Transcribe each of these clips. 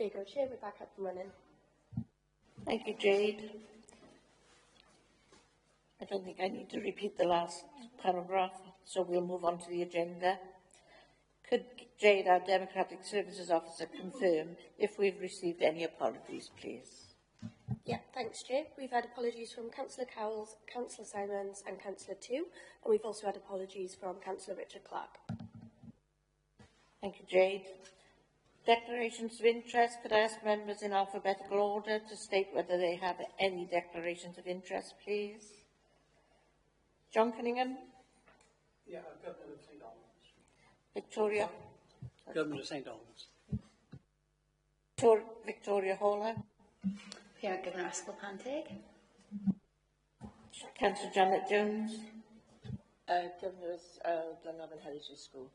There you go, Chair, we're back up and running. Thank you, Jade. I don't think I need to repeat the last paragraph, so we'll move on to the agenda. Could Jade, our Democratic Services Officer, confirm if we've received any apologies, please? Yeah, thanks, Chair. We've had apologies from Councillor Cowles, Councillor Simons and Councillor Tew, and we've also had apologies from Councillor Richard Clark. Thank you, Jade. Declarations of interest. Could I ask members in alphabetical order to state whether they have any declarations of interest, please? John Cunningham? Yeah, Governor of St Albans. Victoria? Governor of St Albans. Victoria Hawler? Here, Governor Askell-Panteg. Councillor Janet Jones? Governor of Glenavon Heritage School.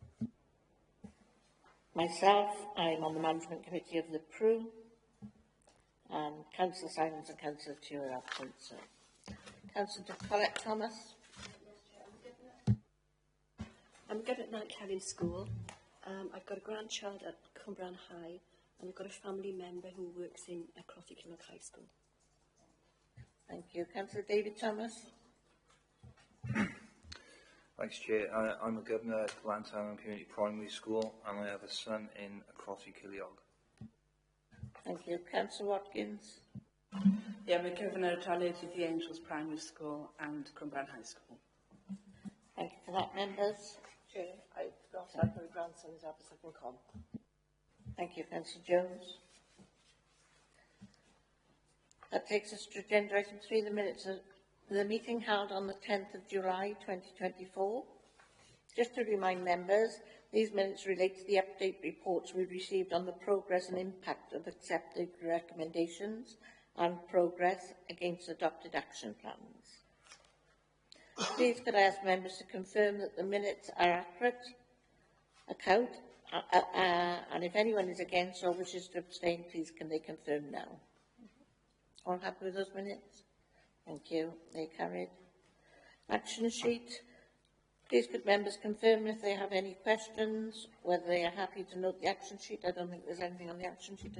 Myself, I'm on the Management Committee of the PRU, and Councillor Simons and Councillor Tew are absent. So. Councillor Colette Thomas. I'm good at Night Having School. I've got a grandchild at Cumbrahan High, and I've got a family member who works in Crotty Killock High School. Thank you. Councillor David Thomas. Thanks, Chair. I'm a governor at Blantown Community Primary School, and I have a son in Crotty Killiog. Thank you. Councillor Watkins. Yeah, I'm a governor at Our Lady of the Angels Primary School and Cumbrahan High School. Thank you for that, members. Chair, I forgot that my grandson is opposite from Com. Thank you, Councillor Jones. That takes us to agenda item 3, the minutes of the meeting held on the 10th of July 2024. Just to remind members, these minutes relate to the update reports we received on the progress and impact of accepted recommendations and progress against adopted action plans. Please could I ask members to confirm that the minutes are accurate, and if anyone is against or wishes to abstain, please can they confirm now? All happy with those minutes? Thank you. They carried. Action sheet. Please could members confirm if they have any questions, whether they are happy to note the action sheet. I don't think there's anything on the action sheet.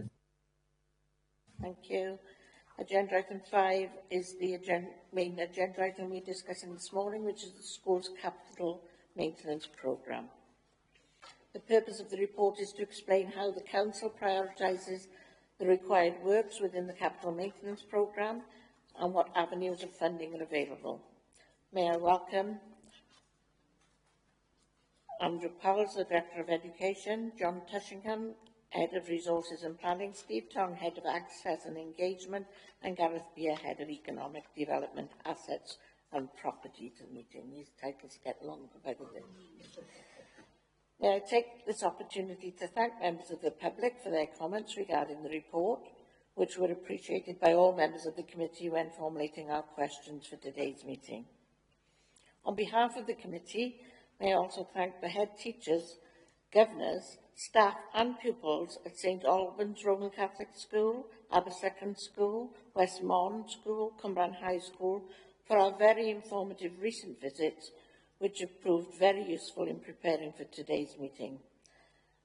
Thank you. Agenda item 5 is the main agenda item we're discussing this morning, which is the school's capital maintenance programme. The purpose of the report is to explain how the Council prioritises the required works within the capital maintenance programme and what avenues of funding are available. May I welcome Andrew Powell, the Director of Education, John Tushingham, Head of Resources and Planning, Steve Tong, Head of Access and Engagement, and Gareth Beer, Head of Economic Development, Assets and Property to the meeting. These titles get longer by the day. May I take this opportunity to thank members of the public for their comments regarding the report, which were appreciated by all members of the committee when formulating our questions for today's meeting. On behalf of the committee, may I also thank the head teachers, governors, staff and pupils at St Albans Roman Catholic School, Aberystwyth School, Westmorland School, Cumbrahan High School for our very informative recent visits, which have proved very useful in preparing for today's meeting.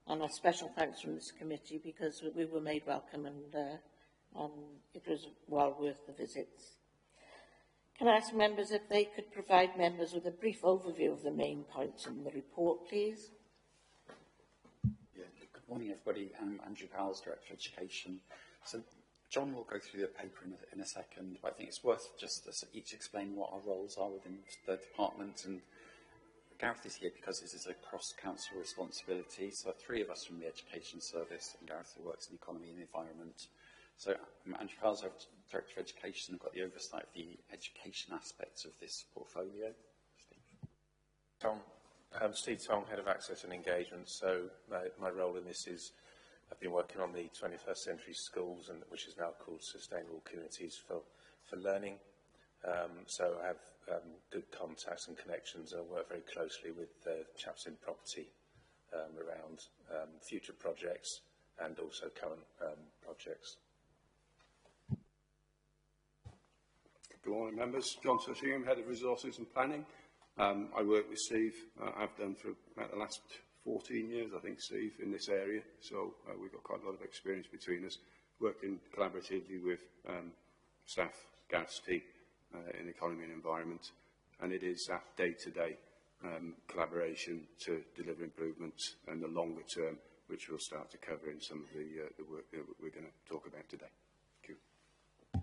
And a special thanks from this committee because we were made welcome and it was well worth the visits. Can I ask members if they could provide members with a brief overview of the main points in the report, please? Yeah, good morning, everybody. I'm Andrew Powell, Director of Education. So John will go through the paper in a second, but I think it's worth just us each explaining what our roles are within the department. And Gareth is here because this is a cross-council responsibility. So 3 of us from the Education Service, and Gareth who works in Economy and Environment. So I'm Andrew Powell, Director of Education, and got the oversight of the education aspects of this portfolio. Steve Tong, Head of Access and Engagement. So my role in this is I've been working on the 21st Century Schools, which is now called Sustainable Communities for Learning. So I have good contacts and connections, and I work very closely with chaps in property around future projects and also current projects. Good morning, members. John Tushingham, Head of Resources and Planning. I work with Steve, I've done for about the last 14 years, I think, Steve, in this area. So we've got quite a lot of experience between us, working collaboratively with staff, Gareth's team, in economy and environment. And it is that day-to-day collaboration to deliver improvements and the longer term, which we'll start to cover in some of the work that we're going to talk about today. Thank you.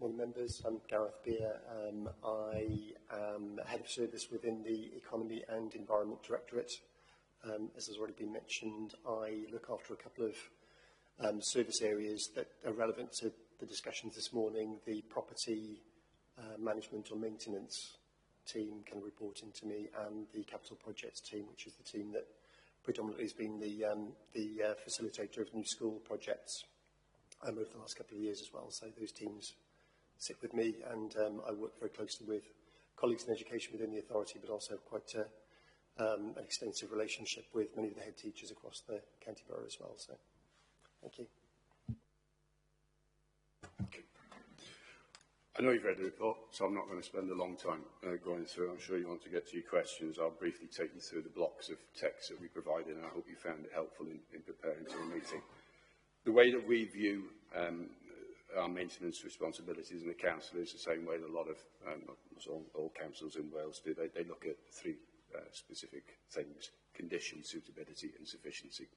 Morning members, I'm Gareth Beer. I am Head of Service within the Economy and Environment Directorate. As has already been mentioned, I look after a couple of service areas that are relevant to the discussions this morning. The property management or maintenance team can report into me, and the capital projects team, which is the team that predominantly has been the facilitator of new school projects over the last couple of years as well. So those teams sit with me, and I work very closely with colleagues in education within the authority, but also have quite an extensive relationship with many of the head teachers across the county borough as well. So thank you. I know you've read the report, so I'm not going to spend a long time going through. I'm sure you want to get to your questions. I'll briefly take you through the blocks of text that we provided, and I hope you found it helpful in preparing for the meeting. The way that we view our maintenance responsibilities in the council is the same way that a lot of all councils in Wales do. They look at three specific things: condition, suitability and sufficiency.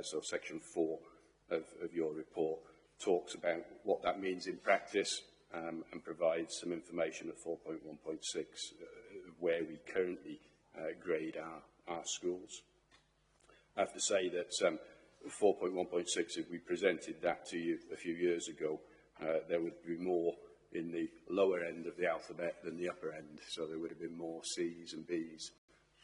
So section 4 of your report talks about what that means in practice, and provides some information at 4.1.6 where we currently grade our schools. I have to say that 4.1.6, if we presented that to you a few years ago, there would be more in the lower end of the alphabet than the upper end. So there would have been more C's and B's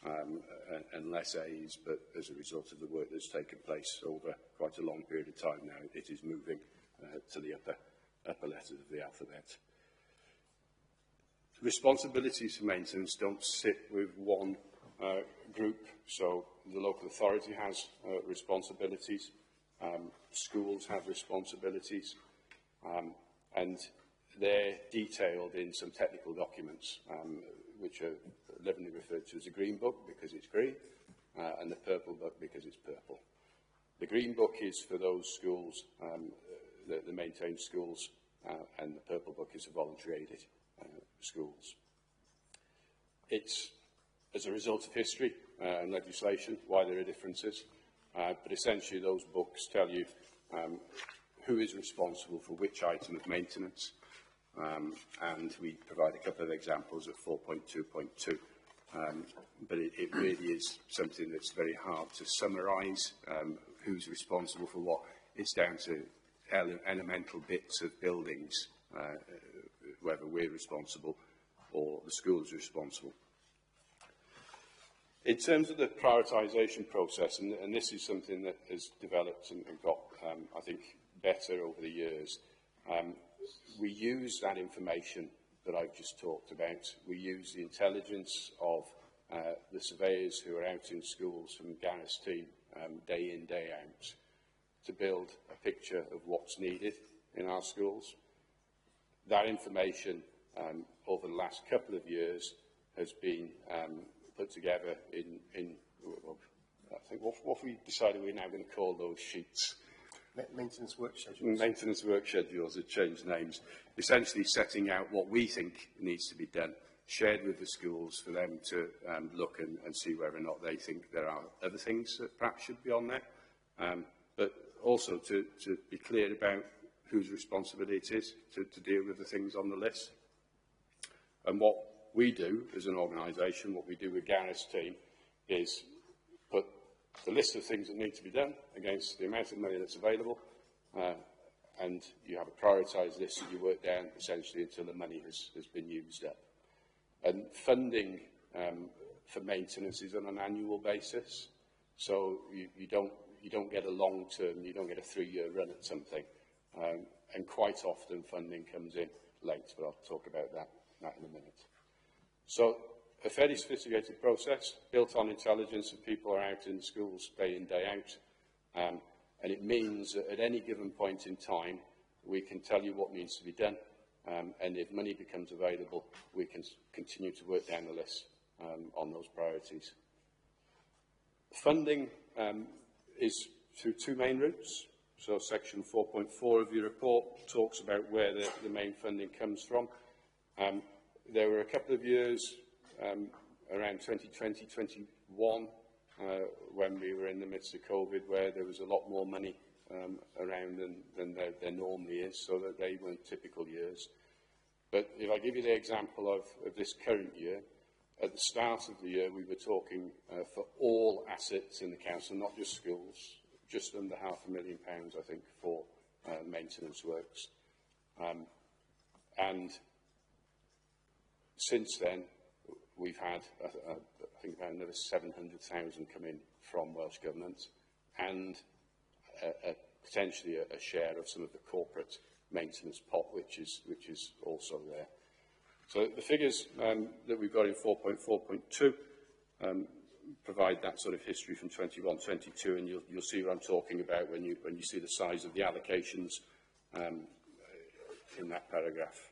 and less A's, but as a result of the work that's taken place over quite a long period of time now, it is moving to the upper letters of the alphabet. Responsibilities for maintenance don't sit with one group, so the local authority has responsibilities, schools have responsibilities, and they're detailed in some technical documents, which are lovingly referred to as the Green Book because it's green, and the Purple Book because it's purple. The Green Book is for those schools, the maintained schools, and the Purple Book is for voluntary aided schools. It's as a result of history and legislation why there are differences, but essentially those books tell you who is responsible for which item of maintenance, and we provide a couple of examples at 4.2.2. But it really is something that's very hard to summarise who's responsible for what. It's down to elemental bits of buildings, whether we're responsible or the school is responsible. In terms of the prioritisation process, and this is something that has developed and got, I think, better over the years, we use that information that I've just talked about. We use the intelligence of the surveyors who are out in schools from Gareth's team day in, day out, to build a picture of what's needed in our schools. That information over the last couple of years has been put together in I think what we decided we're now going to call those sheets. Maintenance work schedules. Maintenance work schedules have changed names. Essentially setting out what we think needs to be done, shared with the schools for them to look and see whether or not they think there are other things that perhaps should be on there. But also to be clear about whose responsibility it is to deal with the things on the list. And what we do as an organisation, what we do with Gareth's team, is put the list of things that need to be done against the amount of money that's available, and you have a prioritised list that you work down essentially until the money has been used up. And funding for maintenance is on an annual basis, so you don't get a long term, you don't get a 3-year run at something, and quite often funding comes in late, but I'll talk about that in a minute. So a fairly sophisticated process built on intelligence, and people are out in schools day in, day out, and it means that at any given point in time we can tell you what needs to be done, and if money becomes available we can continue to work down the list on those priorities. Funding is through two main routes. So section 4.4 of your report talks about where the main funding comes from. There were a couple of years around 2020, 21, when we were in the midst of COVID, where there was a lot more money around than there normally is, so that they weren't typical years. But if I give you the example of this current year, at the start of the year we were talking for all assets in the council, not just schools, just under £500,000, I think, for maintenance works. And since then, we've had, I think, about another 700,000 come in from Welsh Government, and potentially a share of some of the corporate maintenance pot, which is also there. So the figures that we've got in 4.4.2 provide that sort of history from 21-22, and you'll see what I'm talking about when you see the size of the allocations in that paragraph.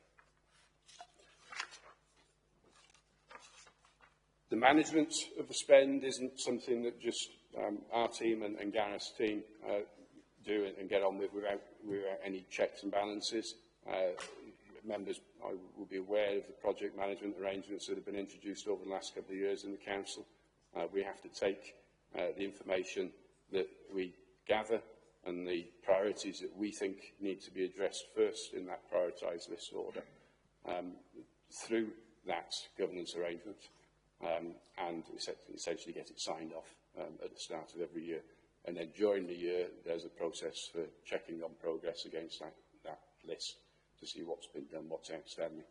The management of the spend isn't something that just our team and Gareth's team do and get on with without any checks and balances. Members will be aware of the project management arrangements that have been introduced over the last couple of years in the council. We have to take the information that we gather and the priorities that we think need to be addressed first in that prioritised list order through that governance arrangement and essentially get it signed off at the start of every year. And then during the year, there's a process for checking on progress against that list to see what's been done, what's outstanding,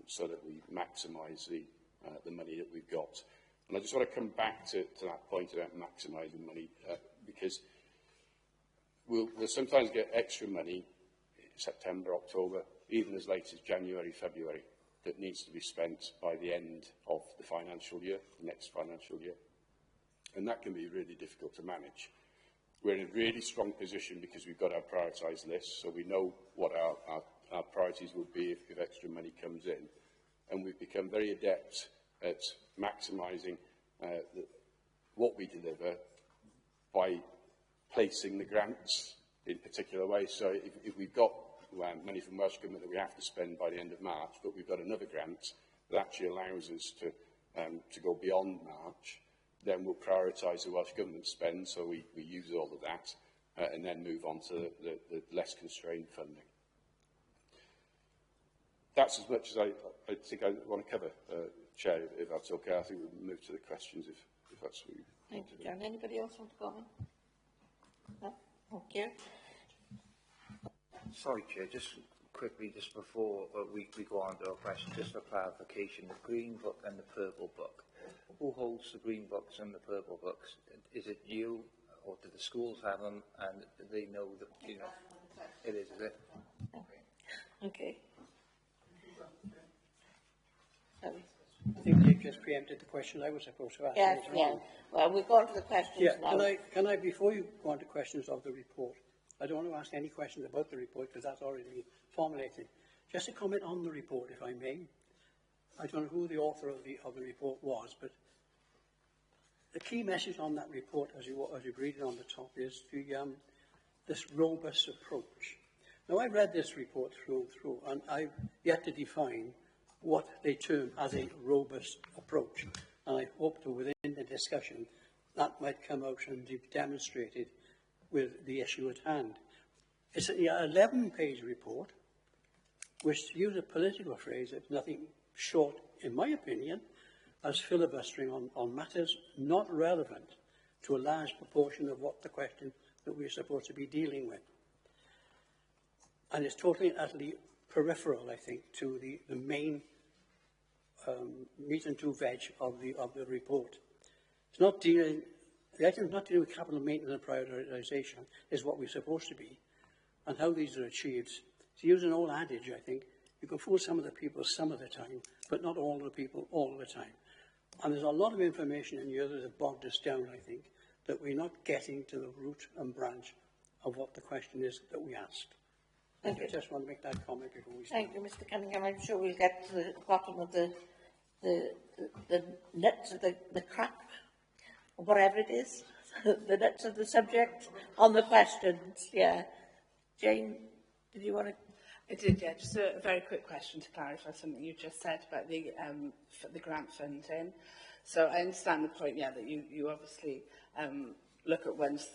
so that we maximise the money that we've got. And I just want to come back to that point about maximising money, because we'll sometimes get extra money in September, October, even as late as January, February, that needs to be spent by the end of the financial year, the next financial year. And that can be really difficult to manage. We're in a really strong position because we've got our prioritised list, so we know what our priorities will be if extra money comes in. And we've become very adept at maximising what we deliver by placing the grants in particular ways. So if we've got money from Welsh Government that we have to spend by the end of March, but we've got another grant that actually allows us to go beyond March, then we'll prioritise the Welsh Government spend, so we use all of that, and then move on to the less constrained funding. That's as much as I think I want to cover, Chair, if that's okay. I think we'll move to the questions if that's what you Thank you, John. Anybody else want to comment? No? Thank you. Sorry, Chair, just quickly, just before we go on to our question, just for clarification, the Green Book and the Purple Book. Who holds the Green Books and the Purple Books? Is it you, or do the schools have them, and do they know that, you know, it is it? Okay. Sorry. I think you just preempted the question I was supposed to ask. Yes, yeah. Well, we'll go on to the questions now. Can I, before you go on to questions of the report, I don't want to ask any questions about the report because that's already been formulated. Just a comment on the report, if I may. I don't know who the author of the report was, but the key message on that report, as you read it on the top, is this robust approach. Now, I read this report through and through, and I've yet to define what they term as a robust approach. And I hope that within the discussion, that might come out and be demonstrated with the issue at hand. It's an 11-page report, which, to use a political phrase, it's nothing short, in my opinion, as filibustering on matters not relevant to a large proportion of what the question that we're supposed to be dealing with. And it's totally and utterly peripheral, I think, to the main meat and two veg of the report. It's not dealing, the item is not dealing with capital maintenance and prioritisation, is what we're supposed to be, and how these are achieved. To use an old adage, I think, you can fool some of the people some of the time, but not all the people all the time. And there's a lot of information in here that has bogged us down, I think, that we're not getting to the root and branch of what the question is that we asked. I just want to make that comment before we start. Thank you, Mr. Cunningham. I'm sure we'll get to the bottom of the nuts of the crap whatever it is, the nuts of the subject on the questions. Yeah. Jane, did you want to? I did, yeah. Just a very quick question to clarify something you just said about the grant funding. So I understand the point, yeah, that you obviously look at ones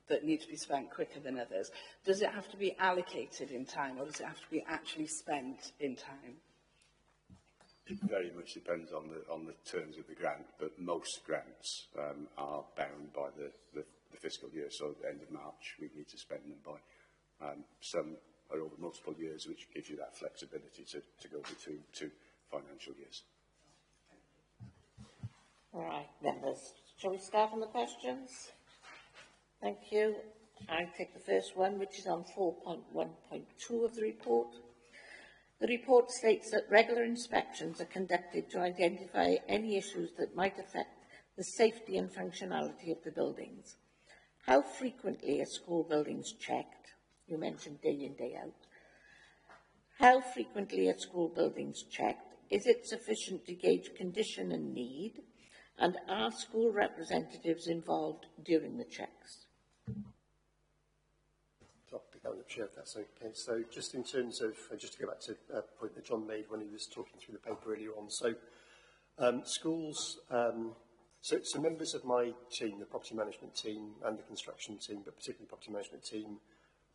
that need to be spent quicker than others. Does it have to be allocated in time, or does it have to be actually spent in time? It very much depends on the terms of the grant, but most grants are bound by the fiscal year, so at the end of March we need to spend them by. Some are over multiple years, which gives you that flexibility to go between 2 financial years. All right, members. Shall we start on the questions? Thank you. I take the first one, which is on 4.1.2 of the report. The report states that regular inspections are conducted to identify any issues that might affect the safety and functionality of the buildings. How frequently are school buildings checked? You mentioned day in, day out. How frequently are school buildings checked? Is it sufficient to gauge condition and need? And are school representatives involved during the checks? I'll pick that one up, Chair, if that's okay. So just in terms of, just to go back to a point that John made when he was talking through the paper earlier on. So schools, so members of my team, the property management team and the construction team, but particularly the property management team,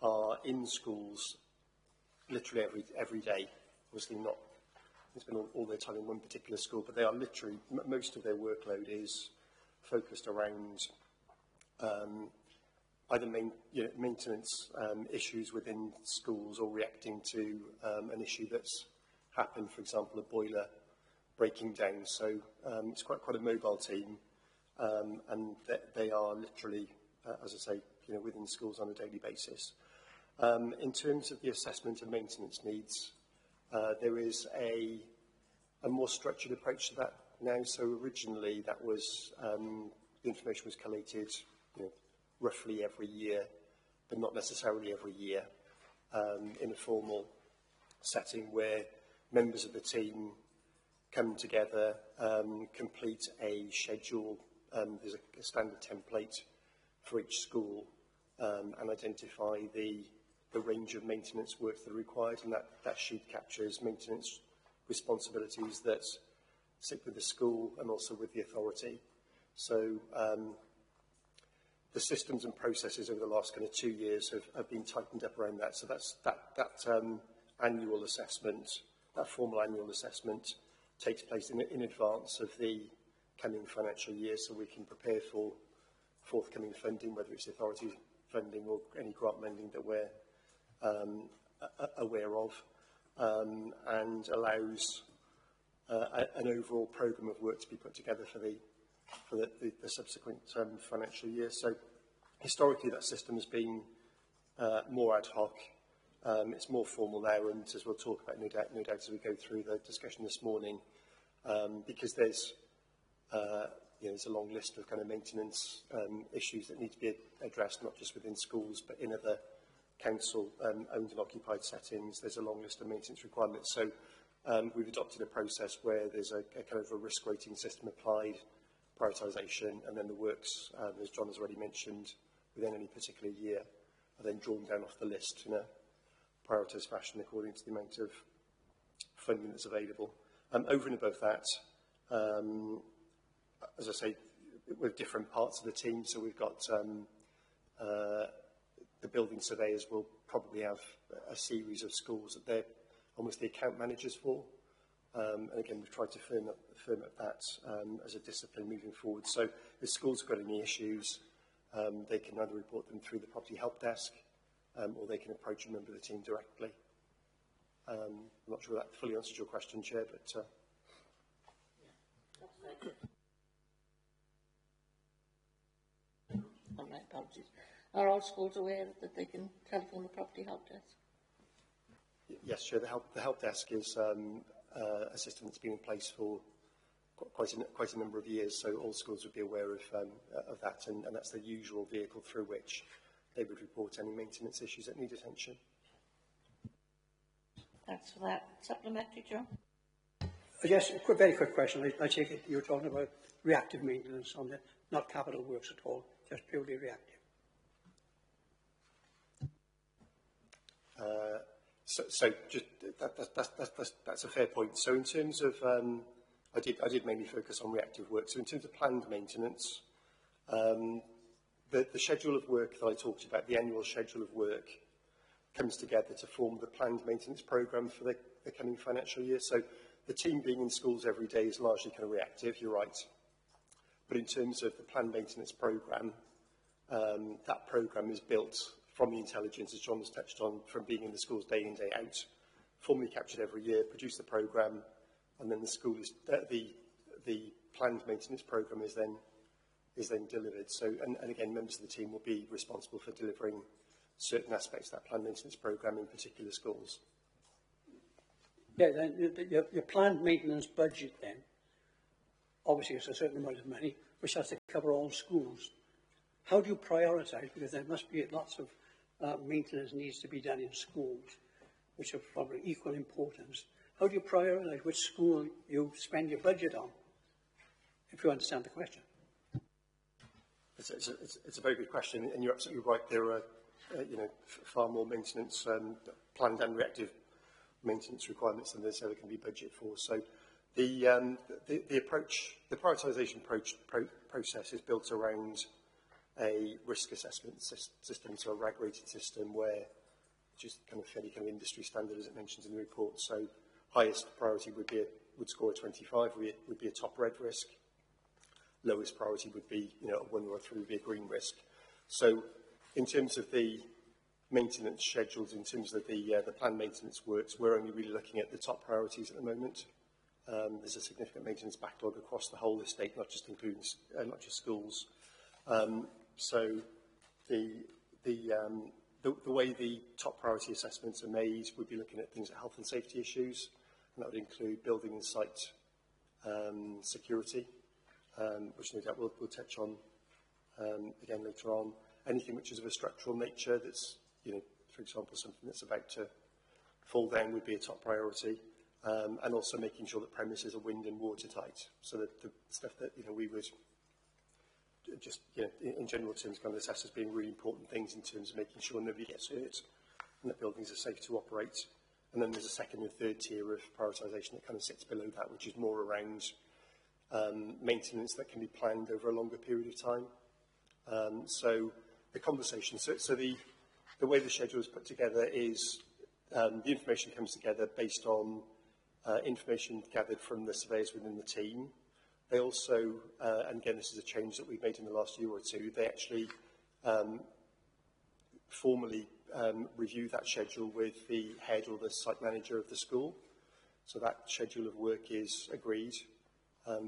are in schools literally every day. Obviously not, it's been all their time in one particular school, but they are literally, most of their workload is focused around either maintenance issues within schools or reacting to an issue that's happened, for example, a boiler breaking down. So it's quite a mobile team, and they are literally, as I say, within schools on a daily basis. In terms of the assessment of maintenance needs, there is a more structured approach to that now. So originally that was, the information was collated roughly every year, but not necessarily every year, in a formal setting where members of the team come together, complete a schedule, there's a standard template for each school, and identify the range of maintenance work that are required, and that sheet captures maintenance responsibilities that sit with the school and also with the authority. So the systems and processes over the last kind of 2 years have been tightened up around that. So that annual assessment, that formal annual assessment, takes place in advance of the coming financial year, so we can prepare for forthcoming funding, whether it's authority funding or any grant lending that we're aware of, and allows an overall programme of work to be put together for the subsequent financial year. So historically that system has been more ad hoc. It's more formal now, and as we'll talk about no doubt as we go through the discussion this morning, because there's a long list of kind of maintenance issues that need to be addressed, not just within schools but in other council owned and occupied settings. There's a long list of maintenance requirements. So we've adopted a process where there's a kind of a risk rating system applied, prioritisation, and then the works, as John has already mentioned, within any particular year are then drawn down off the list in a prioritised fashion according to the amount of funding that's available. Over and above that, as I say, with different parts of the team, so we've got the building surveyors will probably have a series of schools that they're almost the account managers for. And again, we've tried to firm up that as a discipline moving forward. So if schools have got any issues, they can either report them through the property help desk, or they can approach a member of the team directly. I'm not sure that fully answered your question, Chair, but... My apologies. Are all schools aware that they can telephone the property help desk? Yes, Chair. The help desk is a system that's been in place for quite a number of years, so all schools would be aware of that, and that's the usual vehicle through which they would report any maintenance issues that need attention. Thanks for that. Supplementary, John? Just a very quick question. I take it you're talking about reactive maintenance on the, not capital works at all, just purely reactive. So just that's a fair point. So in terms of, I did mainly focus on reactive work. So in terms of planned maintenance, the schedule of work that I talked about, the annual schedule of work, comes together to form the planned maintenance programme for the coming financial year. So the team being in schools every day is largely kind of reactive, you're right. But in terms of the planned maintenance programme, that programme is built from the intelligence, as John has touched on, from being in the schools day in, day out, formally captured every year, produce the programme, and then the school is, the planned maintenance programme is then delivered. So, and again, members of the team will be responsible for delivering certain aspects of that planned maintenance programme in particular schools. Yeah, then your planned maintenance budget then, obviously it's a certain amount of money, which has to cover all schools. How do you prioritise? Because there must be lots of maintenance needs to be done in schools, which are probably equal importance. How do you prioritise which school you spend your budget on, if you understand the question? It's a very good question, and you're absolutely right. There are, far more maintenance, planned and reactive maintenance requirements than there's ever going to be budget for. So the approach, the prioritisation process is built around a risk assessment system, so a RAG-rated system where, which is kind of fairly kind of industry standard as it mentions in the report. So highest priority would score a 25, would be a top red risk. Lowest priority would be, a 1 or a 3 would be a green risk. So in terms of the maintenance schedules, in terms of the planned maintenance works, we're only really looking at the top priorities at the moment. There's a significant maintenance backlog across the whole estate, not just including, not just schools. So the way the top priority assessments are made, we'd be looking at things like health and safety issues, and that would include building and site security, which no doubt we'll touch on again later on. Anything which is of a structural nature that's, for example, something that's about to fall down would be a top priority. And also making sure that premises are wind and watertight, so that the stuff that, we would just, in general terms, kind of assess as being really important things in terms of making sure nobody gets hurt and that buildings are safe to operate. And then there's a second and third tier of prioritisation that kind of sits below that, which is more around maintenance that can be planned over a longer period of time. So the conversation, so the way the schedule is put together is the information comes together based on information gathered from the surveyors within the team. They also, and again this is a change that we've made in the last year or two, they actually formally review that schedule with the head or the site manager of the school. So that schedule of work is agreed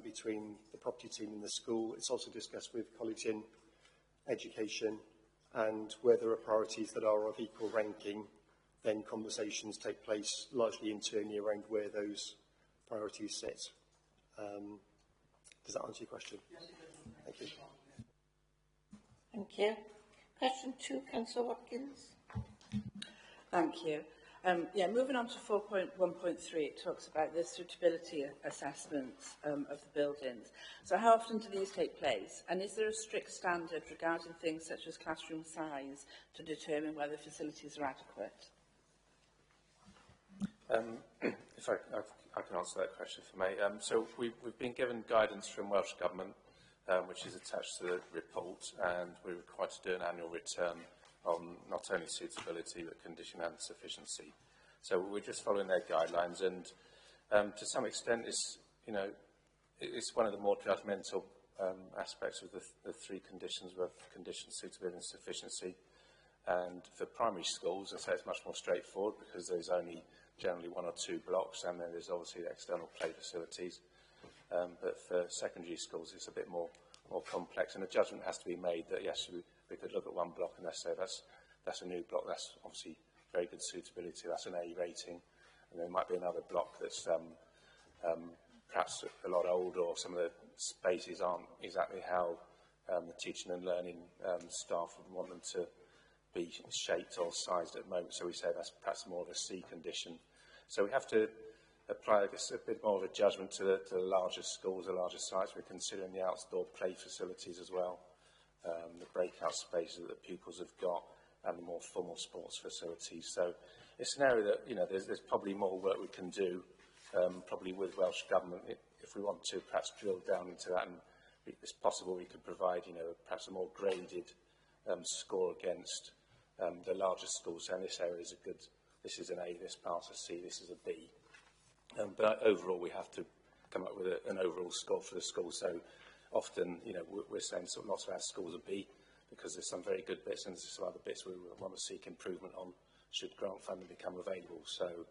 between the property team and the school. It's also discussed with colleagues in education, and where there are priorities that are of equal ranking, then conversations take place largely internally around where those priorities sit. Does that answer your question? Yes, it does. Thank you. Thank you. Question 2, Councillor Watkins. Thank you. Moving on to 4.1.3, it talks about the suitability assessments of the buildings. So how often do these take place? And is there a strict standard regarding things such as classroom size to determine whether facilities are adequate? If I can answer that question for me. So we've been given guidance from Welsh Government, which is attached to the report, and we're required to do an annual return on not only suitability but condition and sufficiency. So we're just following their guidelines, and to some extent it's one of the more judgmental aspects of the 3 conditions of condition, suitability and sufficiency. And for primary schools, I say it's much more straightforward because there's only generally 1 or 2 blocks, and then there's obviously the external play facilities. But for secondary schools, it's a bit more complex, and a judgment has to be made that yes, we could look at 1 block and let's say that's a new block, that's obviously very good suitability, that's an A rating, and there might be another block that's perhaps a lot older, or some of the spaces aren't exactly how the teaching and learning staff would want them to be shaped or sized at the moment, so we say that's perhaps more of a C condition. So we have to apply a bit more of a judgment to the larger schools, the larger sites. We're considering the outdoor play facilities as well, the breakout spaces that the pupils have got, and the more formal sports facilities. So it's an area that, you know, there's probably more work we can do, probably with Welsh Government, if we want to perhaps drill down into that, and it's possible we could provide, you know, perhaps a more graded score against the larger schools. So this area is a good, this is an A, this part's a C, this is a B. But overall, we have to come up with an overall score for the school. So often, you know, we're saying sort of lots of our schools are B, because there's some very good bits and there's some other bits we want to seek improvement on should grant funding become available. So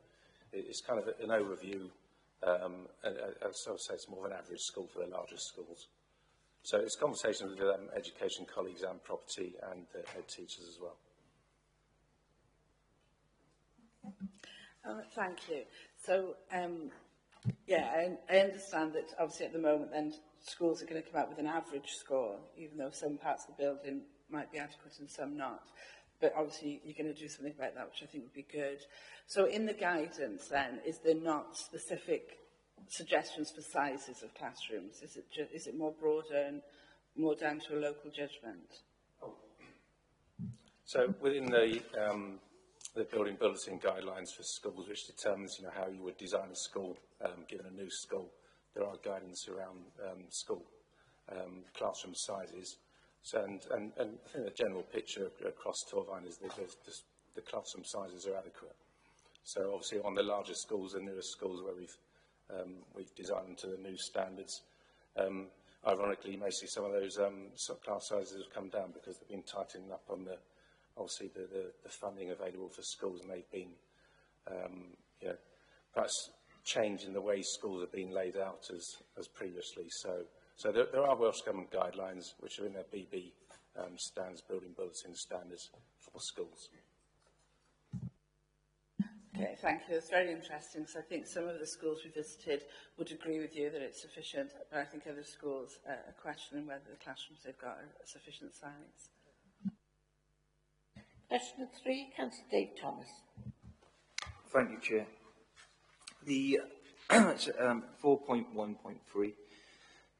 it's kind of an overview, and as I say, it's more of an average school for the larger schools. So it's conversations with education colleagues and property and head teachers as well. Thank you. So, yeah, I understand that obviously at the moment then schools are going to come out with an average score, even though some parts of the building might be adequate and some not. But obviously you're going to do something about that, which I think would be good. So in the guidance then, is there not specific suggestions for sizes of classrooms? Is it more broader and more down to a local judgment? So within the building bulletin guidelines for schools, which determines, you know, how you would design a school, given a new school, there are guidance around school classroom sizes. So, and I think the general picture across Torvine is that the classroom sizes are adequate. So obviously on the larger schools, the newer schools where we've designed them to the new standards, ironically, you may see some of those class sizes have come down because they've been tightening up on obviously the funding available for schools, and they've been, you know, perhaps changing the way schools have been laid out as previously. So there are Welsh Government guidelines which are in their BB standards, building bulletin standards for schools. Okay, thank you. That's very interesting. So I think some of the schools we visited would agree with you that it's sufficient, but I think other schools are questioning whether the classrooms they've got are sufficient size. Question 3, Councillor Dave Thomas. Thank you, Chair. The 4.1.3,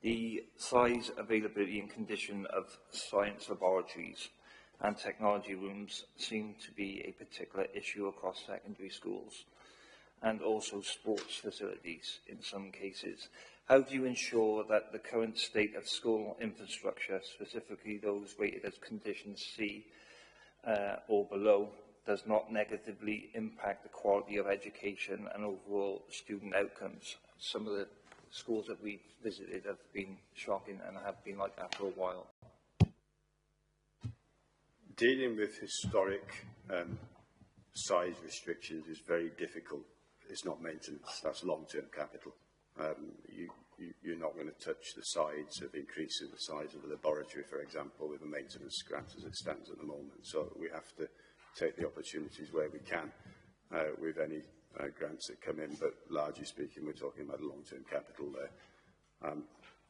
the size, availability and condition of science laboratories and technology rooms seem to be a particular issue across secondary schools and also sports facilities in some cases. How do you ensure that the current state of school infrastructure, specifically those rated as condition C or below, does not negatively impact the quality of education and overall student outcomes? Some of the schools that we visited have been shocking and have been like that for a while. Dealing with historic size restrictions is very difficult. It's not maintenance, that's long-term capital. You're not going to touch the sides of increasing the size of the laboratory, for example, with a maintenance grant as it stands at the moment. So we have to take the opportunities where we can with any grants that come in, but largely speaking, we're talking about long-term capital there.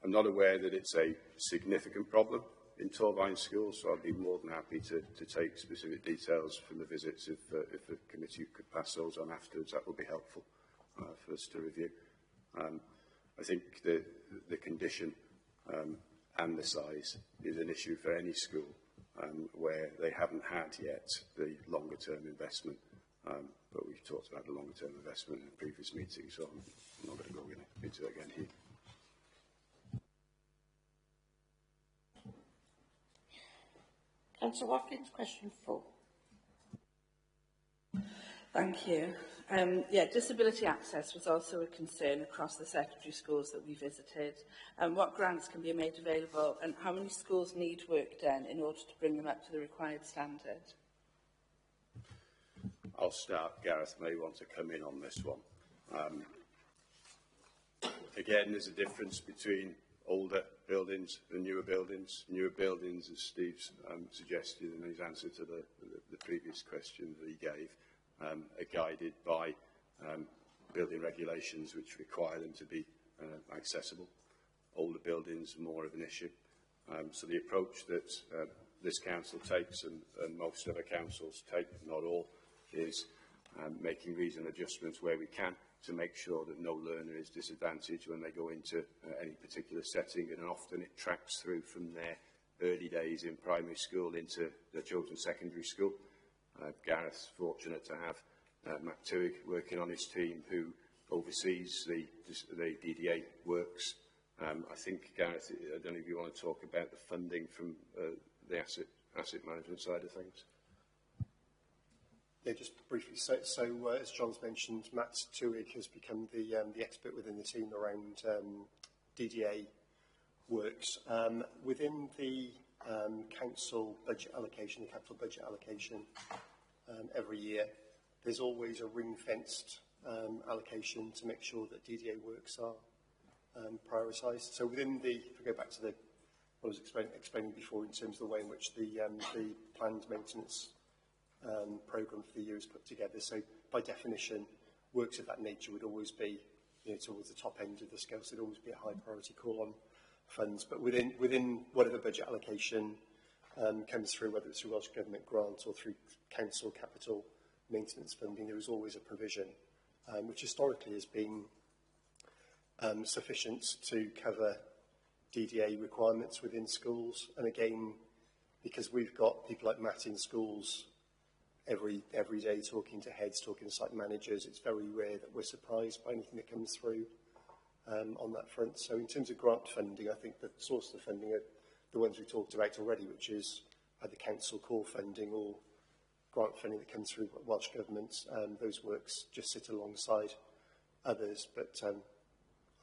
I'm not aware that it's a significant problem in Torvine schools, so I'd be more than happy to take specific details from the visits. If the committee could pass those on afterwards, that would be helpful for us to review. I think the condition and the size is an issue for any school where they haven't had yet the longer-term investment. But we've talked about the longer-term investment in previous meetings, so I'm not going to go into it again here. Councillor Watkins, question 4. Thank you. Yeah, disability access was also a concern across the secondary schools that we visited. What grants can be made available and how many schools need work done in order to bring them up to the required standard? I'll start. Gareth may want to come in on this one. Again, there's a difference between older buildings and newer buildings. Newer buildings, as Steve's suggested in his answer to the previous question that he gave, are guided by building regulations which require them to be accessible. Older buildings are more of an issue. So the approach that this council takes and most other councils take, not all, is making reasonable adjustments where we can to make sure that no learner is disadvantaged when they go into any particular setting, and often it tracks through from their early days in primary school into the children's secondary school. Gareth's fortunate to have Matt Tuig working on his team, who oversees the DDA works. I think, Gareth, I don't know if you want to talk about the funding from the asset management side of things. Yeah, just briefly. So as John's mentioned, Matt Tuig has become the expert within the team around DDA works. Within the council budget allocation, the capital budget allocation, every year, there's always a ring-fenced allocation to make sure that DDA works are prioritised. So within the, if we go back to what I was explaining before in terms of the way in which the planned maintenance programme for the year is put together, so by definition, works of that nature would always be, you know, towards the top end of the scale, so there'd always be a high priority call on funds. But within whatever budget allocation comes through, whether it's through Welsh Government grant or through council capital maintenance funding, there is always a provision which historically has been sufficient to cover DDA requirements within schools. And again, because we've got people like Matt in schools every day talking to heads, talking to site managers, it's very rare that we're surprised by anything that comes through on that front. So in terms of grant funding, I think the source of the funding are the ones we talked about already, which is either council core funding or grant funding that comes through Welsh Government. Those works just sit alongside others, but are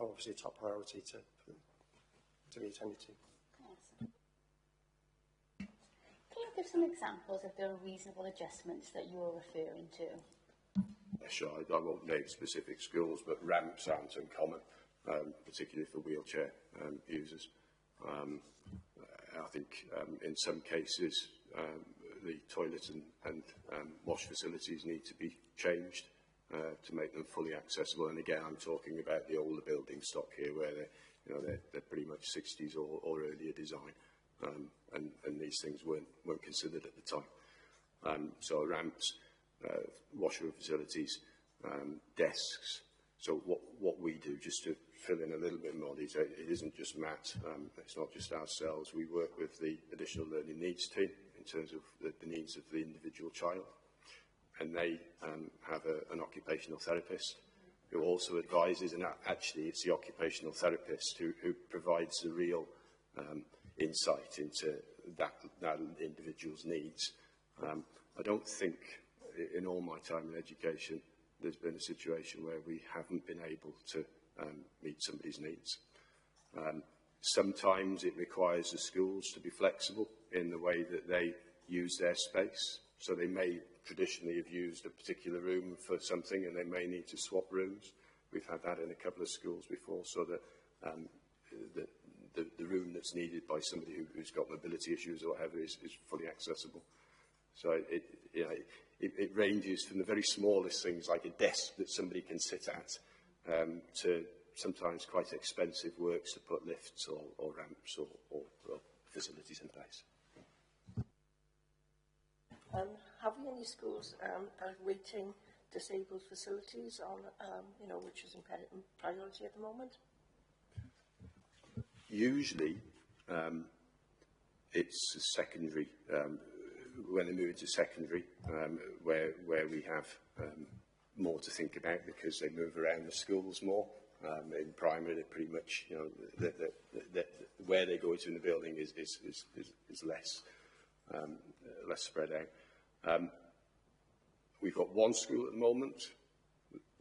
obviously a top priority to be attended to. Awesome. Can you give some examples of the reasonable adjustments that you're referring to? Yeah, sure, I won't name specific schools, but ramps aren't uncommon, particularly for wheelchair users. I think in some cases the toilet and wash facilities need to be changed to make them fully accessible. And again, I'm talking about the older building stock here, where they're pretty much 60s or earlier design, and these things weren't considered at the time. So ramps, washroom facilities, desks. So what we do, just to fill in a little bit more detail, it isn't just Matt, it's not just ourselves. We work with the additional learning needs team in terms of the needs of the individual child, and they have an occupational therapist who also advises, and actually it's the occupational therapist who provides the real insight into that individual's needs. I don't think in all my time in education there's been a situation where we haven't been able to meet somebody's needs. Sometimes it requires the schools to be flexible in the way that they use their space. So they may traditionally have used a particular room for something, and they may need to swap rooms. We've had that in a couple of schools before, so that the room that's needed by somebody who's got mobility issues or whatever is fully accessible. So it ranges from the very smallest things, like a desk that somebody can sit at, to sometimes quite expensive works to put lifts or ramps or facilities in place. Have we any schools waiting disabled facilities on, which is in priority at the moment? Usually, it's secondary, when they move into secondary, where we have more to think about because they move around the schools more. In primary, they're pretty much, where they go into in the building is less spread out. We've got one school at the moment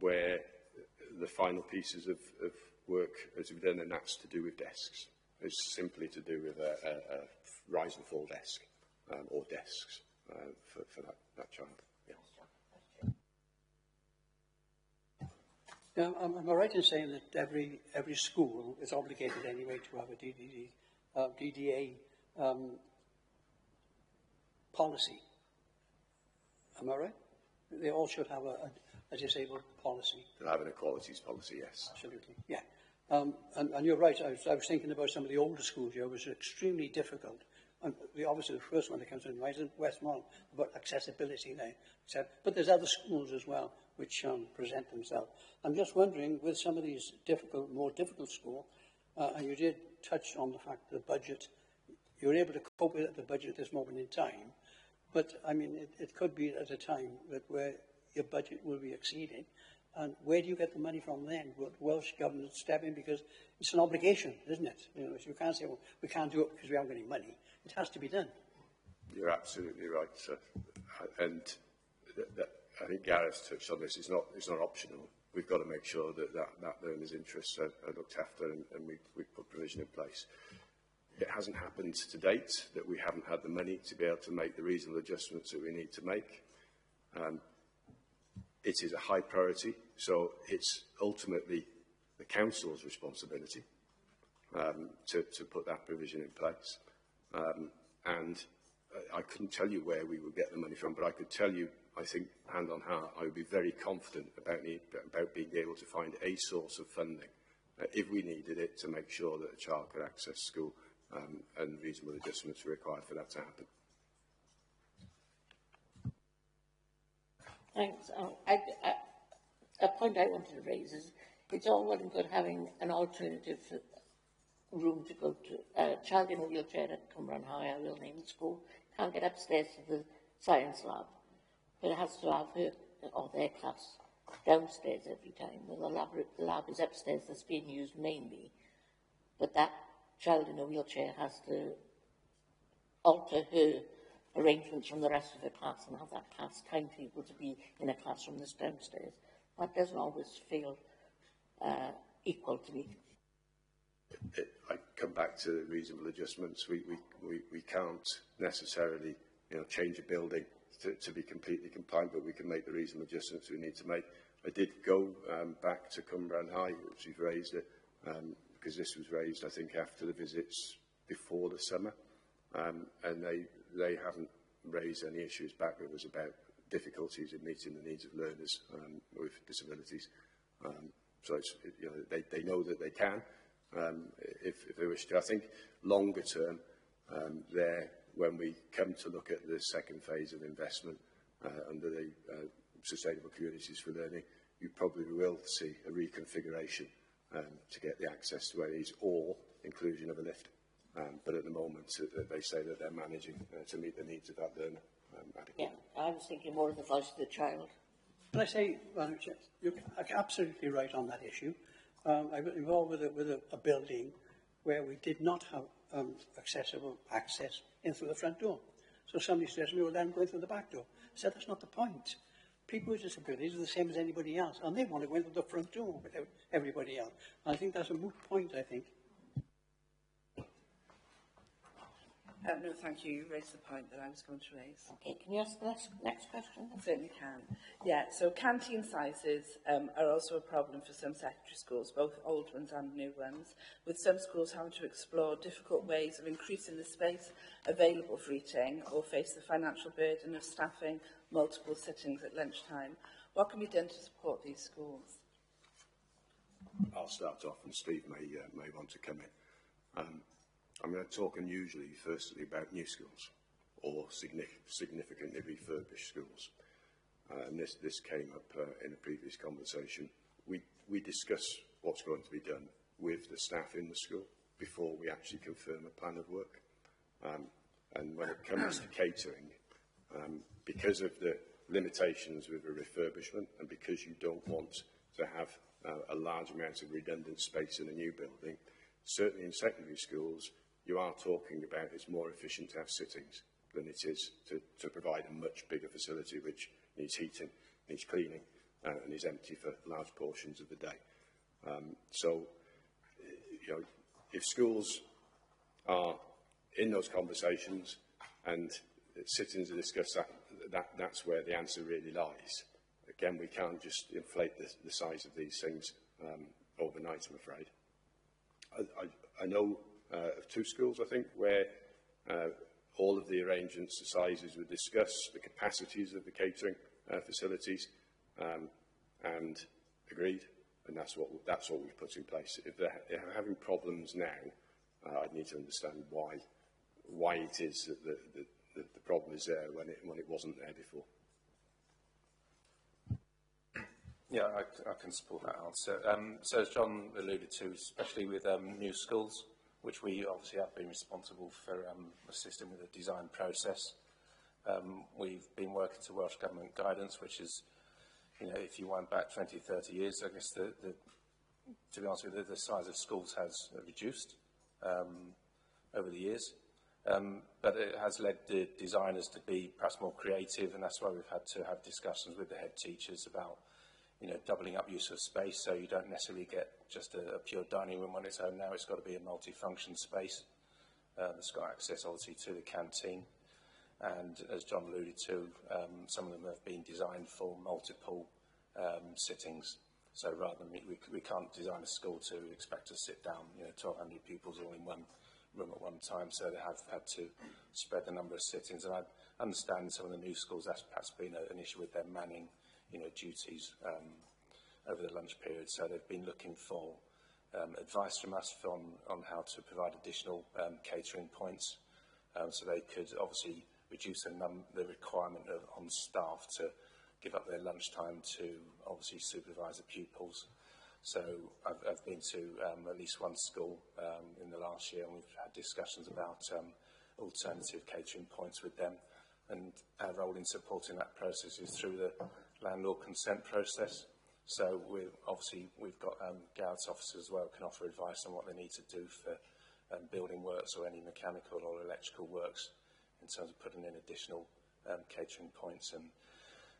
where the final pieces of work has been done, and that's to do with desks. It's simply to do with a rise and fall desk, or desks for that child. Yeah. Am I right in saying that every school is obligated anyway to have a DDA policy? Am I right? They all should have a disabled policy. They'll have an equalities policy, yes. Absolutely, yeah. And you're right, I was thinking about some of the older schools here. It was extremely difficult And obviously the first one that comes in mind is Westmorland, about accessibility there. But there's other schools as well which present themselves. I'm just wondering, with some of these more difficult schools, and you did touch on the fact that the budget, you're able to cope with the budget at this moment in time, but I mean, it could be at a time where your budget will be exceeded. And where do you get the money from then? Will the Welsh Government step in? Because it's an obligation, isn't it? You know, so you can't say, well, we can't do it because we haven't got any money. It has to be done. You're absolutely right, sir. And I think Gareth touched on this. It's not optional. We've got to make sure that learners' interests are looked after, and we put provision in place. It hasn't happened to date that we haven't had the money to be able to make the reasonable adjustments that we need to make. It is a high priority, so it's ultimately the council's responsibility to put that provision in place. And I couldn't tell you where we would get the money from, but I could tell you, I think, hand on heart, I would be very confident about being able to find a source of funding if we needed it to make sure that a child could access school and reasonable adjustments are required for that to happen. Thanks. A point I wanted to raise is it's all well and good having an alternative room to go to. A child in a wheelchair at Cumbra'n High, I will name the school, can't get upstairs to the science lab, but it has to have her or their class downstairs every time. The lab is upstairs, that's being used mainly, but that child in a wheelchair has to alter her arrangements from the rest of the class and have that class timetable to be in a classroom that's downstairs. That doesn't always feel equal to me. I come back to reasonable adjustments. We can't necessarily, change a building to be completely compliant, but we can make the reasonable adjustments we need to make. I did go back to Cumbra'n High, which you've raised it, because this was raised, I think, after the visits before the summer, and they haven't raised any issues back. It was about difficulties in meeting the needs of learners with disabilities. So it's, they know that they can, if they wish to. I think longer term, when we come to look at the second phase of investment under the Sustainable Communities for Learning, you probably will see a reconfiguration to get the access to where it is, or inclusion of a lift. But at the moment, they say that they're managing to meet the needs of that learner adequately. Yeah, I was thinking more of the voice of the child. Can I say, you're absolutely right on that issue. I was involved with a building where we did not have accessible access in through the front door. So somebody says to me, well, then I'm going through the back door. I said, that's not the point. People with disabilities are the same as anybody else, and they want to go into the front door with everybody else. And I think that's a moot point, I think. No, thank you. You raised the point that I was going to raise. Okay, can you ask the next question? I certainly can. Yeah, so canteen sizes are also a problem for some secondary schools, both old ones and new ones, with some schools having to explore difficult ways of increasing the space available for eating or face the financial burden of staffing multiple sittings at lunchtime. What can be done to support these schools? I'll start off, and Steve may want to come in. I'm going to talk unusually, firstly, about new schools or significantly refurbished schools. And this came up in a previous conversation. We discuss what's going to be done with the staff in the school before we actually confirm a plan of work. And when it comes to catering, because of the limitations with a refurbishment and because you don't want to have a large amount of redundant space in a new building, certainly in secondary schools, you are talking about it's more efficient to have sittings than it is to provide a much bigger facility which needs heating, needs cleaning, and is empty for large portions of the day. So, if schools are in those conversations and sittings are discussed, that's where the answer really lies. Again, we can't just inflate the size of these things overnight, I'm afraid. I know of two schools, I think, where all of the arrangements, the sizes were discussed, the capacities of the catering facilities, and agreed, and that's what we've put in place. If they're having problems now, I'd need to understand why why it is that the problem is there when it wasn't there before. Yeah, I can support that answer. So as John alluded to, especially with new schools, which we obviously have been responsible for assisting with the design process. We've been working to Welsh Government guidance, which is, you know, if you wind back 20, 30 years, I guess to be honest with you, the size of schools has reduced over the years. But it has led the designers to be perhaps more creative, and that's why we've had to have discussions with the head teachers about, you know, doubling up use of space, so you don't necessarily get just a pure dining room on its own. Now it's got to be a multi-function space. It's got access, obviously, to the canteen. And as John alluded to, some of them have been designed for multiple sittings. So rather than we can't design a school to expect to sit down, you know, 1,200 pupils all in one room at one time. So they have had to spread the number of sittings. And I understand some of the new schools, that's perhaps been an issue with their manning, you know, duties over the lunch period. So they've been looking for advice from us on how to provide additional catering points. So they could obviously reduce the requirement on staff to give up their lunchtime to obviously supervise the pupils. So I've been to at least one school in the last year, and we've had discussions about alternative catering points with them. And our role in supporting that process is through the landlord consent process. So we've got Garrett's officers as well can offer advice on what they need to do for building works or any mechanical or electrical works in terms of putting in additional catering points. And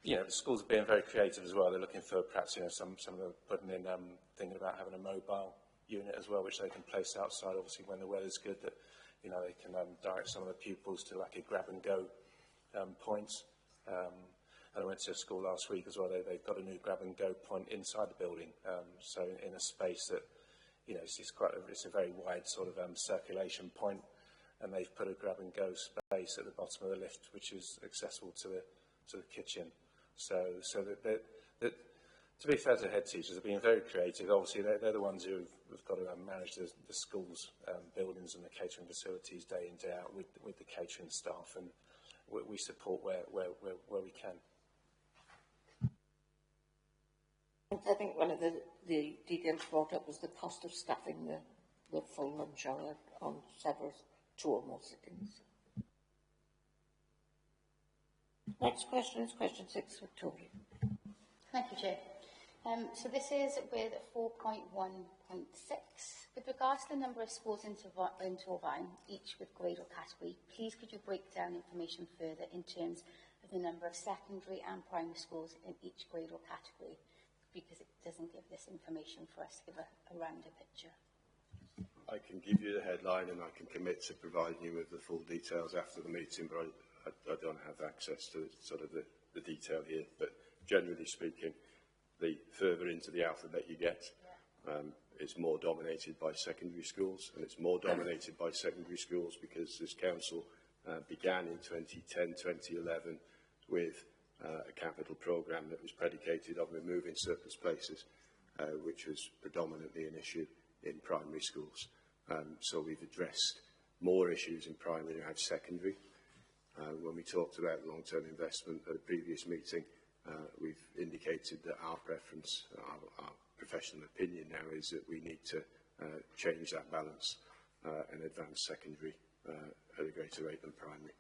you know, the schools are being very creative as well. They're looking for perhaps, you know, some of them putting in thinking about having a mobile unit as well, which they can place outside. Obviously, when the weather's good, that you know they can direct some of the pupils to like a grab and go point. And I went to a school last week as well. They've got a new grab and go point inside the building, so in a space that, you know, it's a very wide sort of circulation point, and they've put a grab and go space at the bottom of the lift, which is accessible to the kitchen. So that to be fair to head teachers, they're being very creative. Obviously, they're the ones who've got to manage the schools' buildings and the catering facilities day in, day out with the catering staff, and we support where we can. I think one of the details brought up was the cost of staffing the full lunch hour on two or more sittings. Next question is question 6, Victoria. Thank you, Chair. So this is with 4.1.6. With regards to the number of schools in Torfaen, each with grade or category, please could you break down information further in terms of the number of secondary and primary schools in each grade or category, because it doesn't give this information for us to give a rounder picture. I can give you the headline and I can commit to providing you with the full details after the meeting, but I don't have access to sort of the detail here. But generally speaking, the further into the alphabet you get, it's more dominated by secondary schools, and it's more dominated by secondary schools because this council began in 2010, 2011 with a capital programme that was predicated on removing surplus places, which was predominantly an issue in primary schools. So we've addressed more issues in primary than secondary. When we talked about long-term investment at a previous meeting, we've indicated that our preference, our professional opinion now is that we need to change that balance and advance secondary at a greater rate than primary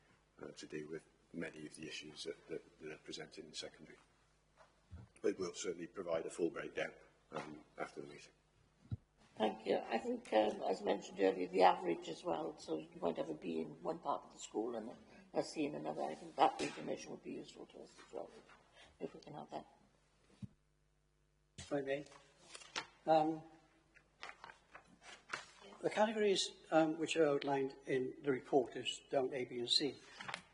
to deal with many of the issues that are presented in secondary. But we'll certainly provide a full breakdown after the meeting. Thank you. I think, as mentioned earlier, the average as well, so you won't have a B in one part of the school and a C in another. I think that information would be useful to us as well, if we can have that. If I may. The categories which are outlined in the report is down A, B and C.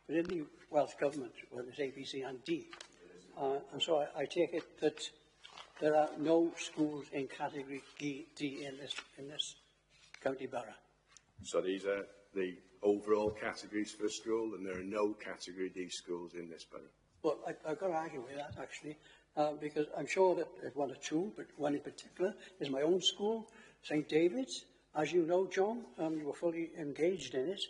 But in the Welsh Government, well, there's A, B, C and D. And so I take it that there are no schools in category D in this county borough. So these are the overall categories for a school, and there are no category D schools in this borough. Well, I've got to argue with that, actually, because I'm sure that there's one or two, but one in particular is my own school, St David's. As you know, John, you were fully engaged in it.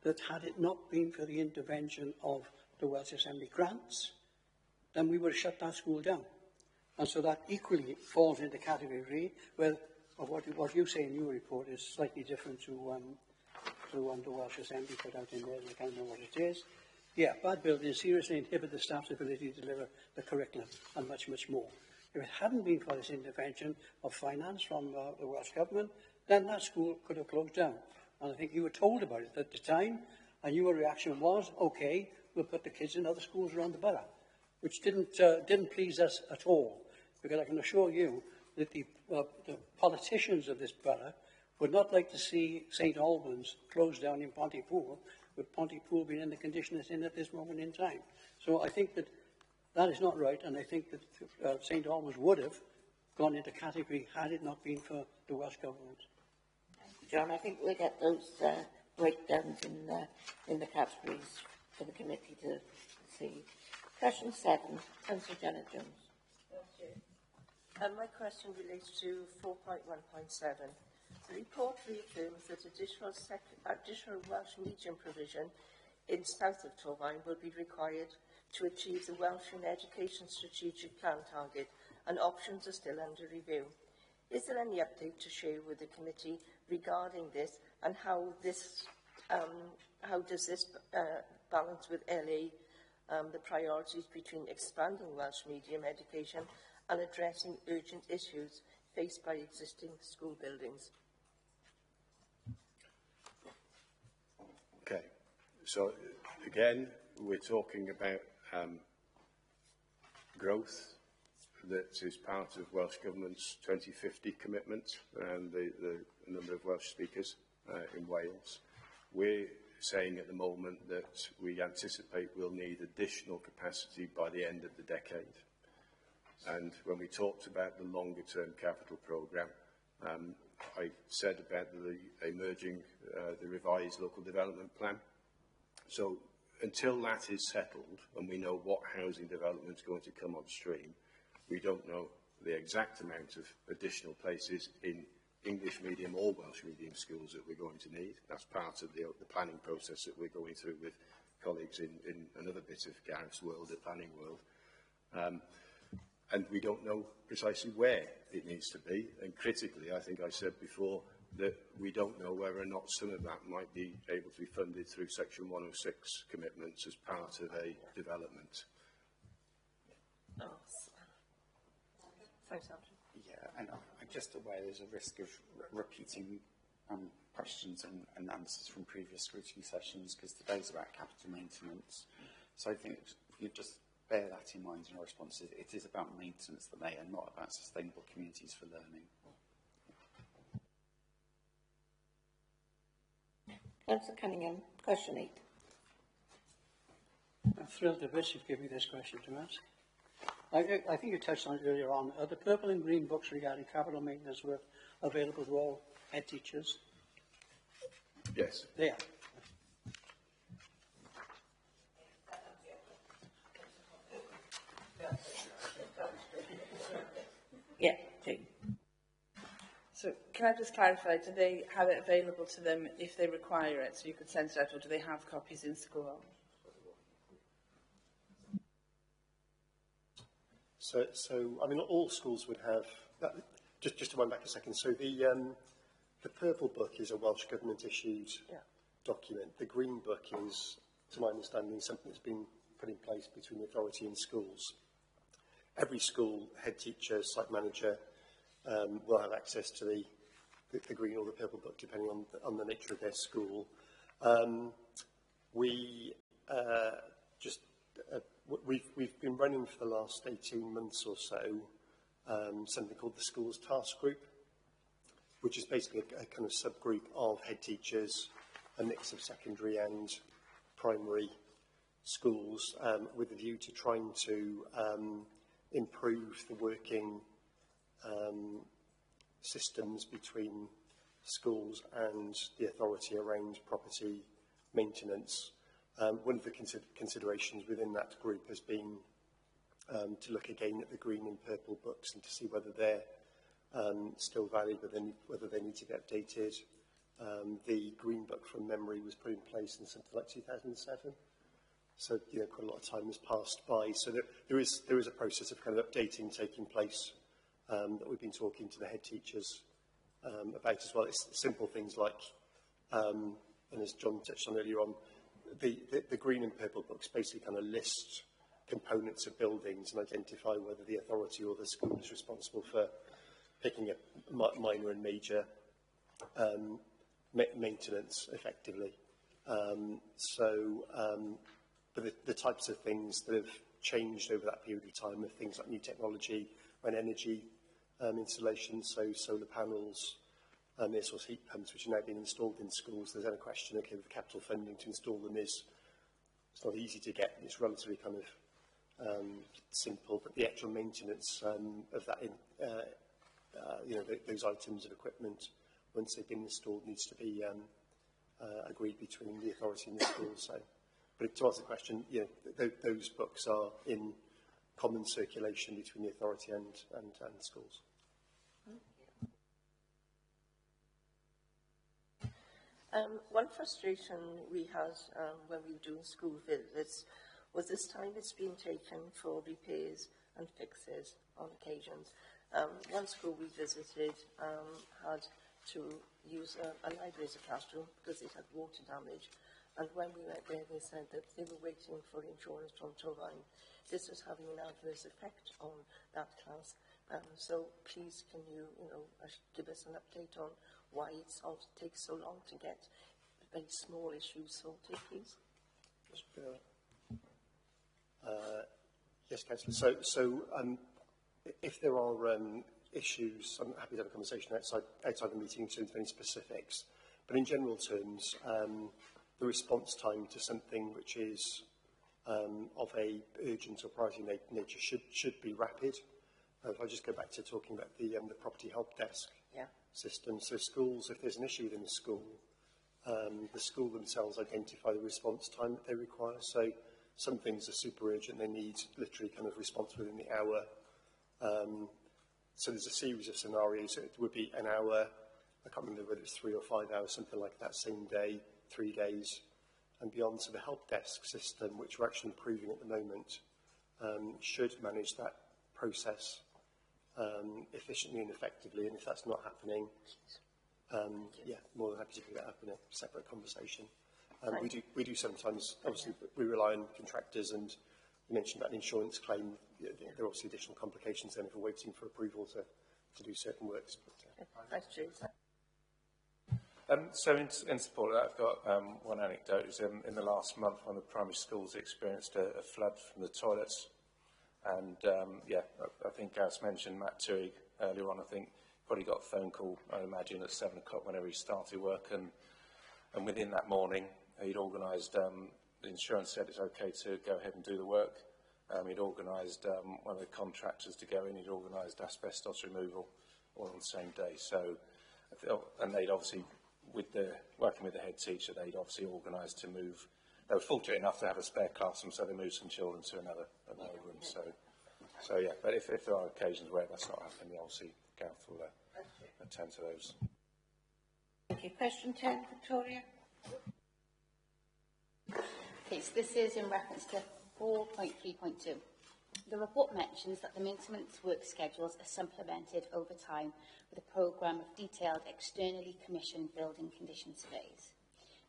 that had it not been for the intervention of the Welsh Assembly grants, then we would have shut that school down. And so that equally falls into category where of what you say in your report is slightly different to the Welsh Assembly put out in there, and I can't know what it is. Yeah, bad buildings seriously inhibit the staff's ability to deliver the curriculum and much, much more. If it hadn't been for this intervention of finance from the Welsh Government, then that school could have closed down. And I think you were told about it at the time, and your reaction was, OK, we'll put the kids in other schools around the borough, which didn't please us at all, because I can assure you that the politicians of this borough would not like to see St Albans closed down in Pontypool, with Pontypool being in the condition it's in at this moment in time. So I think that that is not right, and I think that St Albans would have gone into category had it not been for the Welsh Government. John, I think we'll get those breakdowns in the categories for the committee to see. Question 7, Councillor Janet Jones. My question relates to 4.1.7. The report reaffirms that additional Welsh medium provision in south of Torfaen will be required to achieve the Welsh in Education Strategic Plan target, and options are still under review. Is there any update to share with the committee regarding this, and how does this balance with LA, the priorities between expanding Welsh medium education and addressing urgent issues faced by existing school buildings? Okay, so again, we're talking about growth that is part of Welsh Government's 2050 commitment and the number of Welsh speakers in Wales. We're saying at the moment that we anticipate we'll need additional capacity by the end of the decade. And when we talked about the longer term capital programme, I said about the revised local development plan. So until that is settled and we know what housing development is going to come on stream, we don't know the exact amount of additional places in English medium or Welsh medium schools that we're going to need. That's part of the planning process that we're going through with colleagues in another bit of Gareth's world, the planning world. And we don't know precisely where it needs to be. And critically, I think I said before, that we don't know whether or not some of that might be able to be funded through Section 106 commitments as part of a development. Oh, thanks, Andrew. Yeah, and I'm just aware there's a risk of repeating questions and answers from previous scrutiny sessions, because today's about capital maintenance. So I think if you just bear that in mind in our responses. It is about maintenance that they are, not about sustainable communities for learning. Councillor Cunningham, question 8. I'm thrilled to bits you've given me this question to ask. I think you touched on it earlier on. Are the purple and green books regarding capital maintenance work available to all head teachers? Yes. They are. Yeah, Jane. So can I just clarify, do they have it available to them if they require it, so you could send it out, or do they have copies in school? So I mean, all schools would have, just to wind back a second, so the purple book is a Welsh Government issued document. The green book is, to my understanding, something that's been put in place between the authority and schools. Every school, head teacher, site manager will have access to the green or the purple book, depending on the nature of their school. We've been running for the last 18 months or so something called the Schools Task Group, which is basically a kind of subgroup of head teachers, a mix of secondary and primary schools, with a view to trying to improve the working systems between schools and the authority around property maintenance. One of the considerations within that group has been to look again at the green and purple books and to see whether they're still valid, whether they need to be updated, The Green Book from memory was put in place in something like 2007. So, you know, quite a lot of time has passed by. So there is a process of kind of updating taking place that we've been talking to the head teachers about as well. It's simple things like, and as John touched on earlier on, the green and purple books basically kind of list components of buildings and identify whether the authority or the school is responsible for picking up minor and major maintenance effectively. But the types of things that have changed over that period of time are things like new technology and energy installations, so solar panels, air source heat pumps, which are now being installed in schools. There's then a question, okay, with capital funding to install them it's not easy to get. It's relatively kind of simple, but the actual maintenance of that, those items of equipment, once they've been installed, needs to be agreed between the authority and the school. So, but to answer the question, you know, those books are in common circulation between the authority and schools. One frustration we had when we were doing school visits was this time it's been taken for repairs and fixes on occasions. One school we visited had to use a library as a classroom because it had water damage. And when we went there, they said that they were waiting for insurance from Torvine. This was having an adverse effect on that class. So please, can you, give us an update on why it takes so long to get very small issues sorted, please? Yes, Councillor. So if there are issues, I'm happy to have a conversation outside the meeting in terms of any specifics. But in general terms, the response time to something which is of a urgent or priority nature should be rapid. If I just go back to talking about the property help desk system. So schools, if there's an issue within the school themselves identify the response time that they require. So some things are super urgent, they need literally kind of response within the hour. So there's a series of scenarios. It would be an hour, I can't remember whether it's 3 or 5 hours, something like that, same day, 3 days, and beyond. So the help desk system, which we're actually improving at the moment, should manage that process efficiently and effectively. And if that's not happening, more than happy to pick that up in a separate conversation. We do sometimes, obviously, we rely on contractors, and you mentioned about an insurance claim. There are obviously additional complications then if we're waiting for approval to do certain works. But, Thanks, James. So in support of that, I've got one anecdote. In the last month, one of the primary schools experienced a flood from the toilets. And, I think Gareth mentioned Matt Tuig earlier on. I think probably got a phone call, I imagine, at 7 o'clock whenever he started work. And within that morning, he'd organised, the insurance said it's okay to go ahead and do the work. He'd organised one of the contractors to go in. He'd organised asbestos removal all on the same day. So, and they'd obviously, working with the head teacher, they'd obviously organised to move. They were fortunate enough to have a spare classroom, so they moved some children to another room. So yeah. But if there are occasions where that's not happening, obviously Gareth will attend to those. Thank you. Question 10, Victoria. Okay, so this is in reference to 4.3.2. The report mentions that the maintenance work schedules are supplemented over time with a programme of detailed externally commissioned building condition surveys.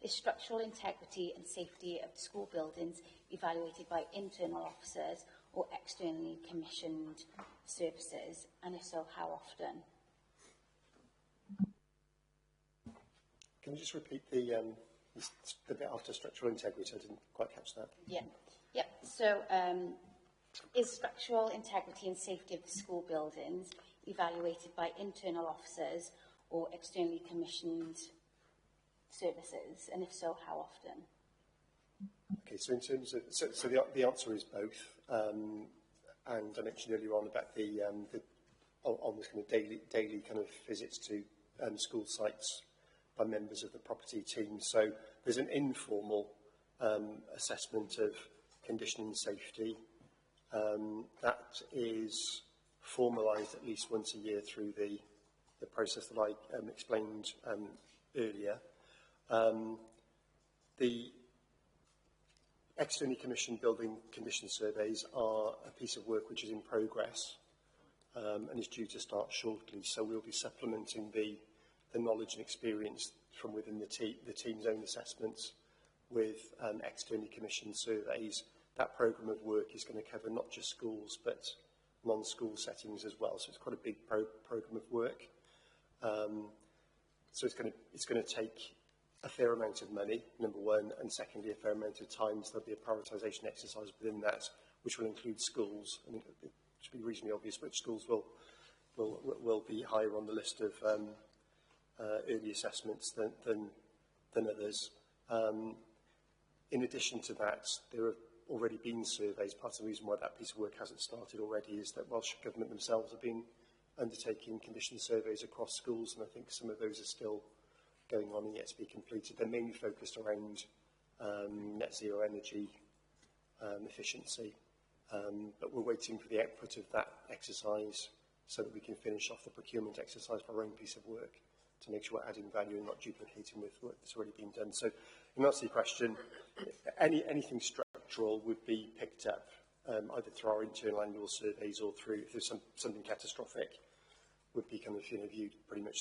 Is structural integrity and safety of the school buildings evaluated by internal officers or externally commissioned services, and if so, how often? can you just repeat the bit after structural integrity? I didn't quite catch that. Yeah. So, is structural integrity and safety of the school buildings evaluated by internal officers or externally commissioned services, and if so, how often? Okay, so in terms of, so the answer is both, and I mentioned earlier on about the almost kind of daily kind of visits to school sites by members of the property team. So there's an informal assessment of condition and safety that is formalised at least once a year through the process that I explained earlier. The externally commissioned building condition surveys are a piece of work which is in progress and is due to start shortly. So we'll be supplementing the knowledge and experience from within the team's own assessments with externally commissioned surveys. That programme of work is going to cover not just schools but non-school settings as well. So it's quite a big programme of work. So it's going to take a fair amount of money, number one, and secondly, a fair amount of time. So there'll be a prioritisation exercise within that, which will include schools. I mean, it should be reasonably obvious which schools will be higher on the list of early assessments than others. In addition to that, there have already been surveys. Part of the reason why that piece of work hasn't started already is that Welsh Government themselves have been undertaking condition surveys across schools, and I think some of those are still going on and yet to be completed. They're mainly focused around net zero energy efficiency, but we're waiting for the output of that exercise so that we can finish off the procurement exercise for our own piece of work to make sure we're adding value and not duplicating with work that's already been done. So in answer to your question, anything structural would be picked up either through our internal annual surveys or through, if there's something catastrophic, would be kind of viewed pretty much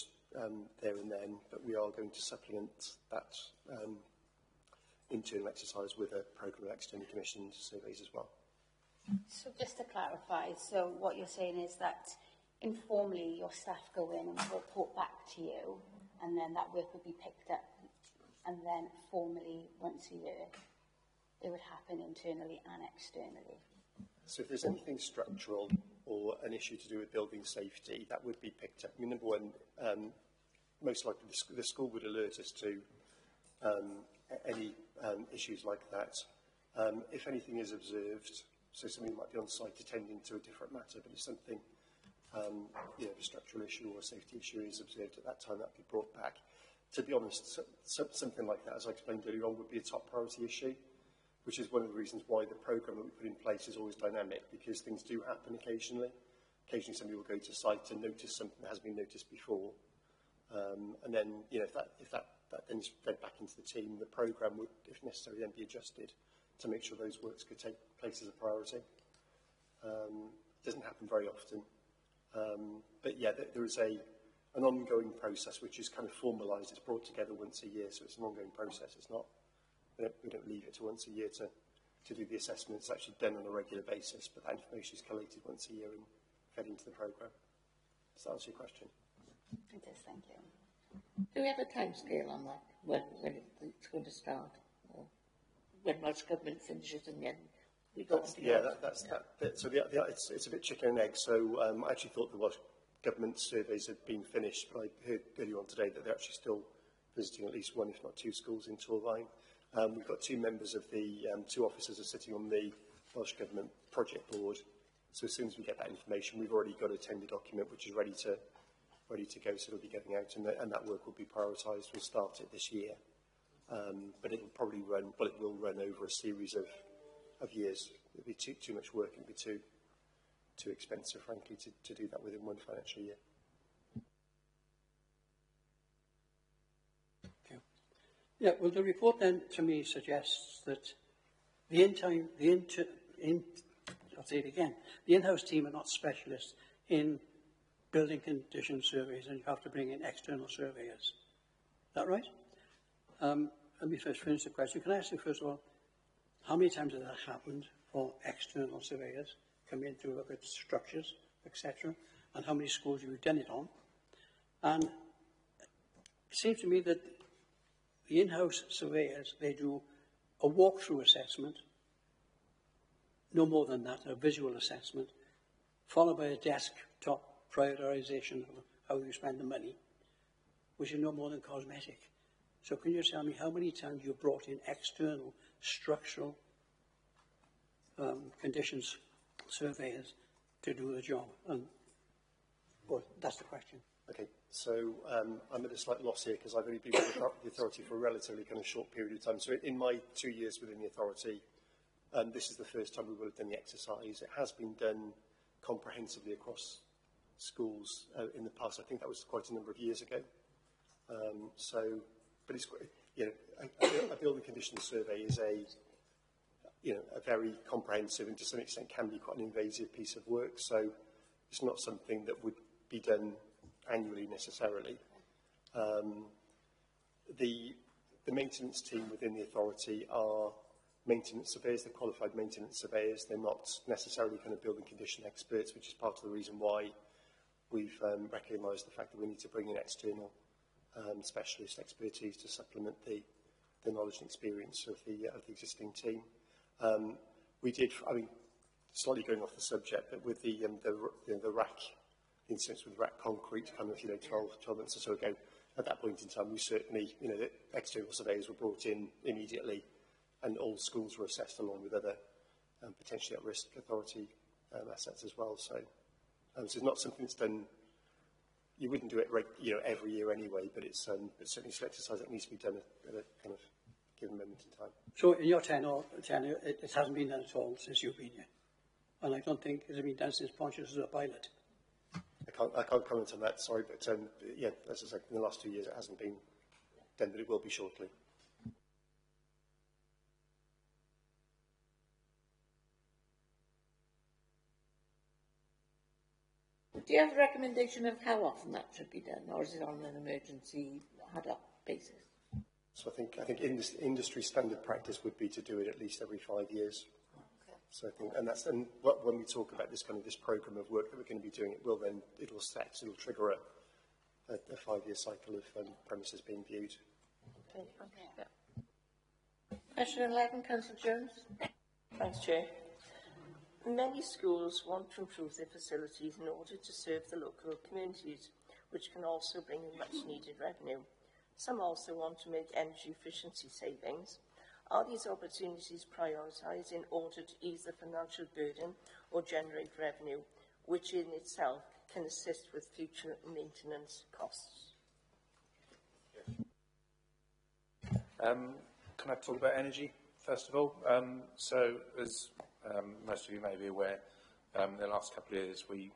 there and then, but we are going to supplement that internal exercise with a programme of externally commissioned surveys as well. So just to clarify, so what you're saying is that informally your staff go in and report back to you, and then that work would be picked up, and then formally once a year it would happen internally and externally. So if there's anything structural or an issue to do with building safety, that would be picked up. I mean, number one, most likely the school would alert us to any issues like that. If anything is observed, so somebody might be on site attending to a different matter, but if something, a structural issue or a safety issue is observed at that time, that could be brought back. To be honest, something like that, as I explained earlier on, would be a top priority issue, which is one of the reasons why the programme that we put in place is always dynamic, because things do happen occasionally. Occasionally somebody will go to site and notice something that has been noticed before. And then, if that then is fed back into the team, the programme would, if necessary, then be adjusted to make sure those works could take place as a priority. It doesn't happen very often. But yeah, there is an ongoing process which is kind of formalised. It's brought together once a year, so it's an ongoing process. It's not, we don't leave it to once a year to do the assessment. It's actually done on a regular basis, but that information is collated once a year and fed into the programme. Does that answer your question? It does, thank you. Do we have a timescale on that, when it's going to start? Or when Welsh Government finishes and then we go on to that. So it's a bit chicken and egg. So I actually thought the Welsh Government surveys had been finished, but I heard earlier on today that they're actually still visiting at least one, if not two, schools in Torfaen. We've got two members of the, two officers are sitting on the Welsh Government project board. So as soon as we get that information, we've already got a tender document which is ready to go, so it'll be going out, and that work will be prioritised. We'll start it this year, but it will probably run. Well, it will run over a series of years. It'll be too much work. It'll be too expensive, frankly, to do that within one financial year. Okay. Yeah. Well, the report then to me suggests that the in-house team are not specialists in building condition surveys, and you have to bring in external surveyors. Is that right? Let me first finish the question. Can I ask you, first of all, how many times has that happened for external surveyors come in to look at structures, etc., and how many schools you've done it on? And it seems to me that the in-house surveyors, they do a walkthrough assessment, no more than that, a visual assessment, followed by a desktop prioritisation of how you spend the money, which is no more than cosmetic. So can you tell me how many times you've brought in external structural conditions surveyors to do the job? And well, that's the question. Okay, so I'm at a slight loss here because I've only been with the authority for a relatively kind of short period of time. So in my 2 years within the authority, this is the first time we will have done the exercise. It has been done comprehensively across schools in the past. I think that was quite a number of years ago. But it's, you know, a building conditions survey is a very comprehensive and to some extent can be quite an invasive piece of work. So it's not something that would be done annually necessarily. The maintenance team within the authority are maintenance surveyors, they're qualified maintenance surveyors. They're not necessarily kind of building condition experts, which is part of the reason why we've recognised the fact that we need to bring in external specialist expertise to supplement the knowledge and experience of the existing team. We did, I mean, slightly going off the subject, but with the rack, the incidents with rack concrete kind of, 12 months or so ago, at that point in time, we certainly, the external surveyors were brought in immediately and all schools were assessed along with other potentially at-risk authority assets as well. So it's not something that's done, you wouldn't do it every year anyway, but it's certainly an exercise that needs to be done at a kind of given moment in time. So in your tenure it hasn't been done at all since you've been here? And I don't think it has been done since Pontius was a pilot. I can't comment on that, sorry, but yeah, as I said, in the last 2 years it hasn't been done, but it will be shortly. Do you have a recommendation of how often that should be done, or is it on an emergency ad hoc basis? So I think industry standard practice would be to do it at least every 5 years. Okay. So I think, and when we talk about this program of work that we're going to be doing, it'll trigger a 5-year cycle of premises being viewed. Okay, okay. Yeah. Question 11, Councillor Jones. Thanks, Chair. Many schools want to improve their facilities in order to serve the local communities, which can also bring in much needed revenue. Some also want to make energy efficiency savings. Are these opportunities prioritised in order to ease the financial burden or generate revenue, which in itself can assist with future maintenance costs? Can I talk about energy, first of all? So, as most of you may be aware, the last couple of years we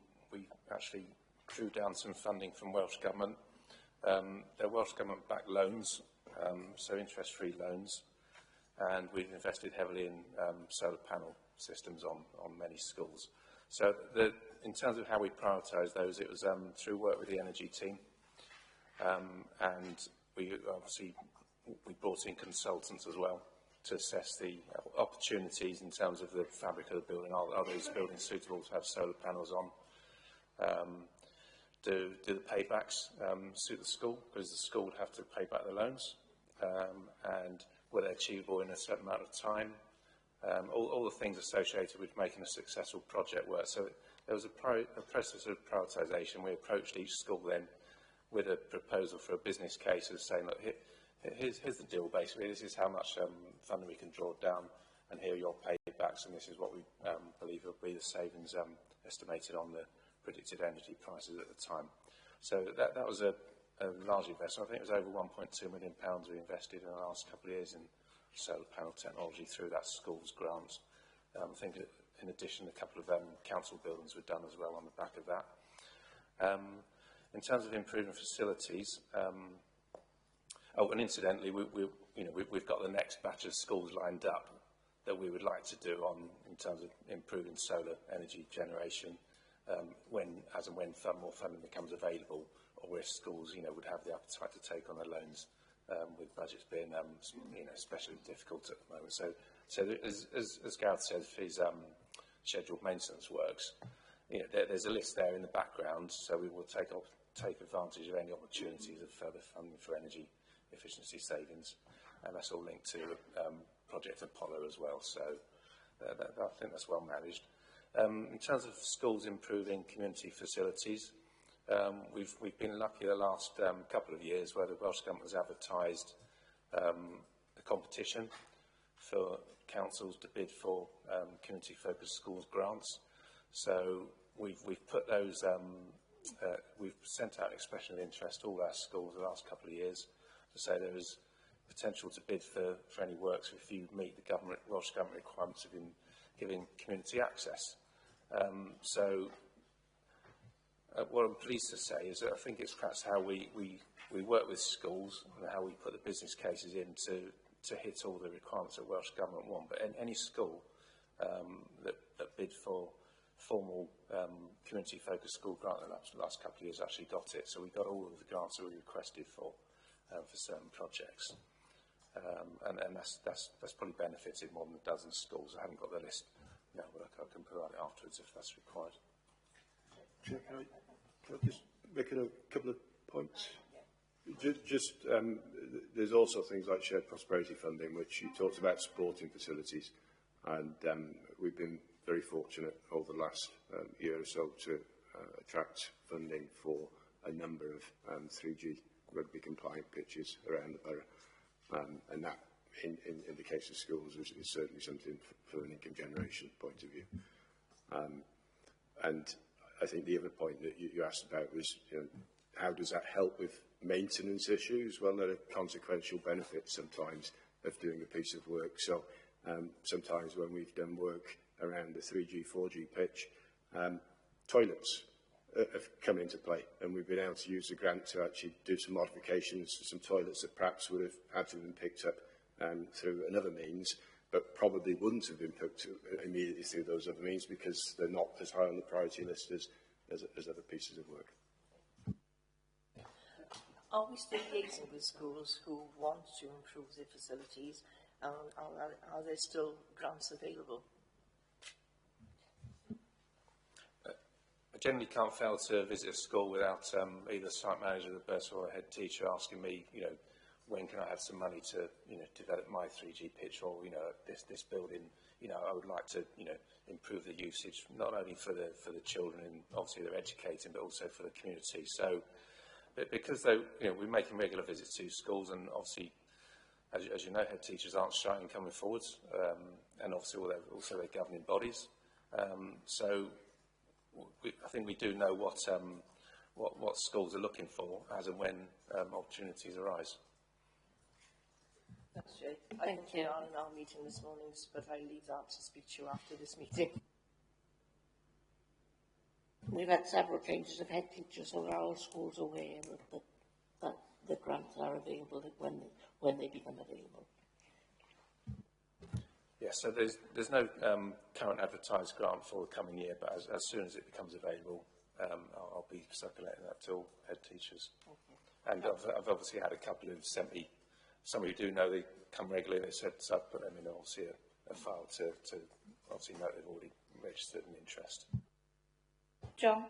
actually drew down some funding from Welsh Government. They're Welsh Government-backed loans, so interest-free loans, and we've invested heavily in solar panel systems on many schools. So in terms of how we prioritise those, it was through work with the energy team, and we brought in consultants as well to assess the opportunities in terms of the fabric of the building. Are those buildings suitable to have solar panels on? Do the paybacks suit the school? Because the school would have to pay back the loans, and were they achievable in a certain amount of time? All the things associated with making a successful project work. So there was a process of prioritisation. We approached each school then with a proposal for a business case of saying, look, here's the deal basically. This is how much funding we can draw down, and here are your paybacks, and this is what we believe will be the savings estimated on the predicted energy prices at the time. So that was a large investment. I think it was over £1.2 million we invested in the last couple of years in solar panel technology through that school's grants. I think in addition a couple of council buildings were done as well on the back of that. In terms of improving facilities, and incidentally, we've got the next batch of schools lined up that we would like to do in terms of improving solar energy generation as and when more funding becomes available, or where schools would have the appetite to take on the loans, with budgets being especially difficult at the moment. So as Gareth said, for his scheduled maintenance works, there's a list there in the background, so we will take advantage of any opportunities of further funding for energy efficiency savings, and that's all linked to Project Apollo as well. So I think that's well managed. In terms of schools improving community facilities, we've been lucky the last couple of years where the Welsh Government has advertised a competition for councils to bid for community-focused schools grants. So we've put those, we've sent out an expression of interest to all our schools the last couple of years to say there is potential to bid for any works if you meet the Welsh Government requirements of giving community access. So what I'm pleased to say is that I think it's perhaps how we we work with schools and how we put the business cases in to hit all the requirements that Welsh Government want. But any school that bid for formal community-focused school grant in the last couple of years actually got it. So we got all of the grants that we requested for certain projects. And that's probably benefited more than a dozen schools. I haven't got the list now, but I can provide it afterwards if that's required. Chair, can I just make a couple of points? There's also things like shared prosperity funding, which you talked about supporting facilities, and we've been very fortunate over the last year or so to attract funding for a number of 3G rugby compliant pitches around the borough, and that, in the case of schools, is certainly something for an income generation point of view. And I think the other point that you asked about was, how does that help with maintenance issues? Well, there are consequential benefits sometimes of doing a piece of work. So sometimes when we've done work around the 3G, 4G pitch, toilets have come into play, and we've been able to use the grant to actually do some modifications to some toilets that perhaps would have had to have been picked up through another means, but probably wouldn't have been picked up immediately through those other means because they're not as high on the priority list as other pieces of work. Are we still liaising with schools who want to improve their facilities? Are there still grants available? I generally can't fail to visit a school without either site manager, the bursar, or a head teacher asking me, when can I have some money to, develop my 3G pitch, or, this building, I would like to, improve the usage, not only for the children, and obviously they're educating, but also for the community. So, because we're making regular visits to schools, and obviously, as you know, head teachers aren't shy in coming forwards, and obviously also their governing bodies. So, I think we do know what schools are looking for as and when opportunities arise. Thanks, Jay. I think we are in our meeting this morning, but I leave that to speak to you after this meeting. We've had several changes of head teachers, so are all schools aware that the grants are available when they become available. Yeah, so there's no current advertised grant for the coming year, but as soon as it becomes available, I'll be circulating that to all head teachers. Okay. And I've obviously had a couple who've sent me, some who do know they come regularly, they said, so I've put them in obviously a file to obviously know they've already registered an interest. John?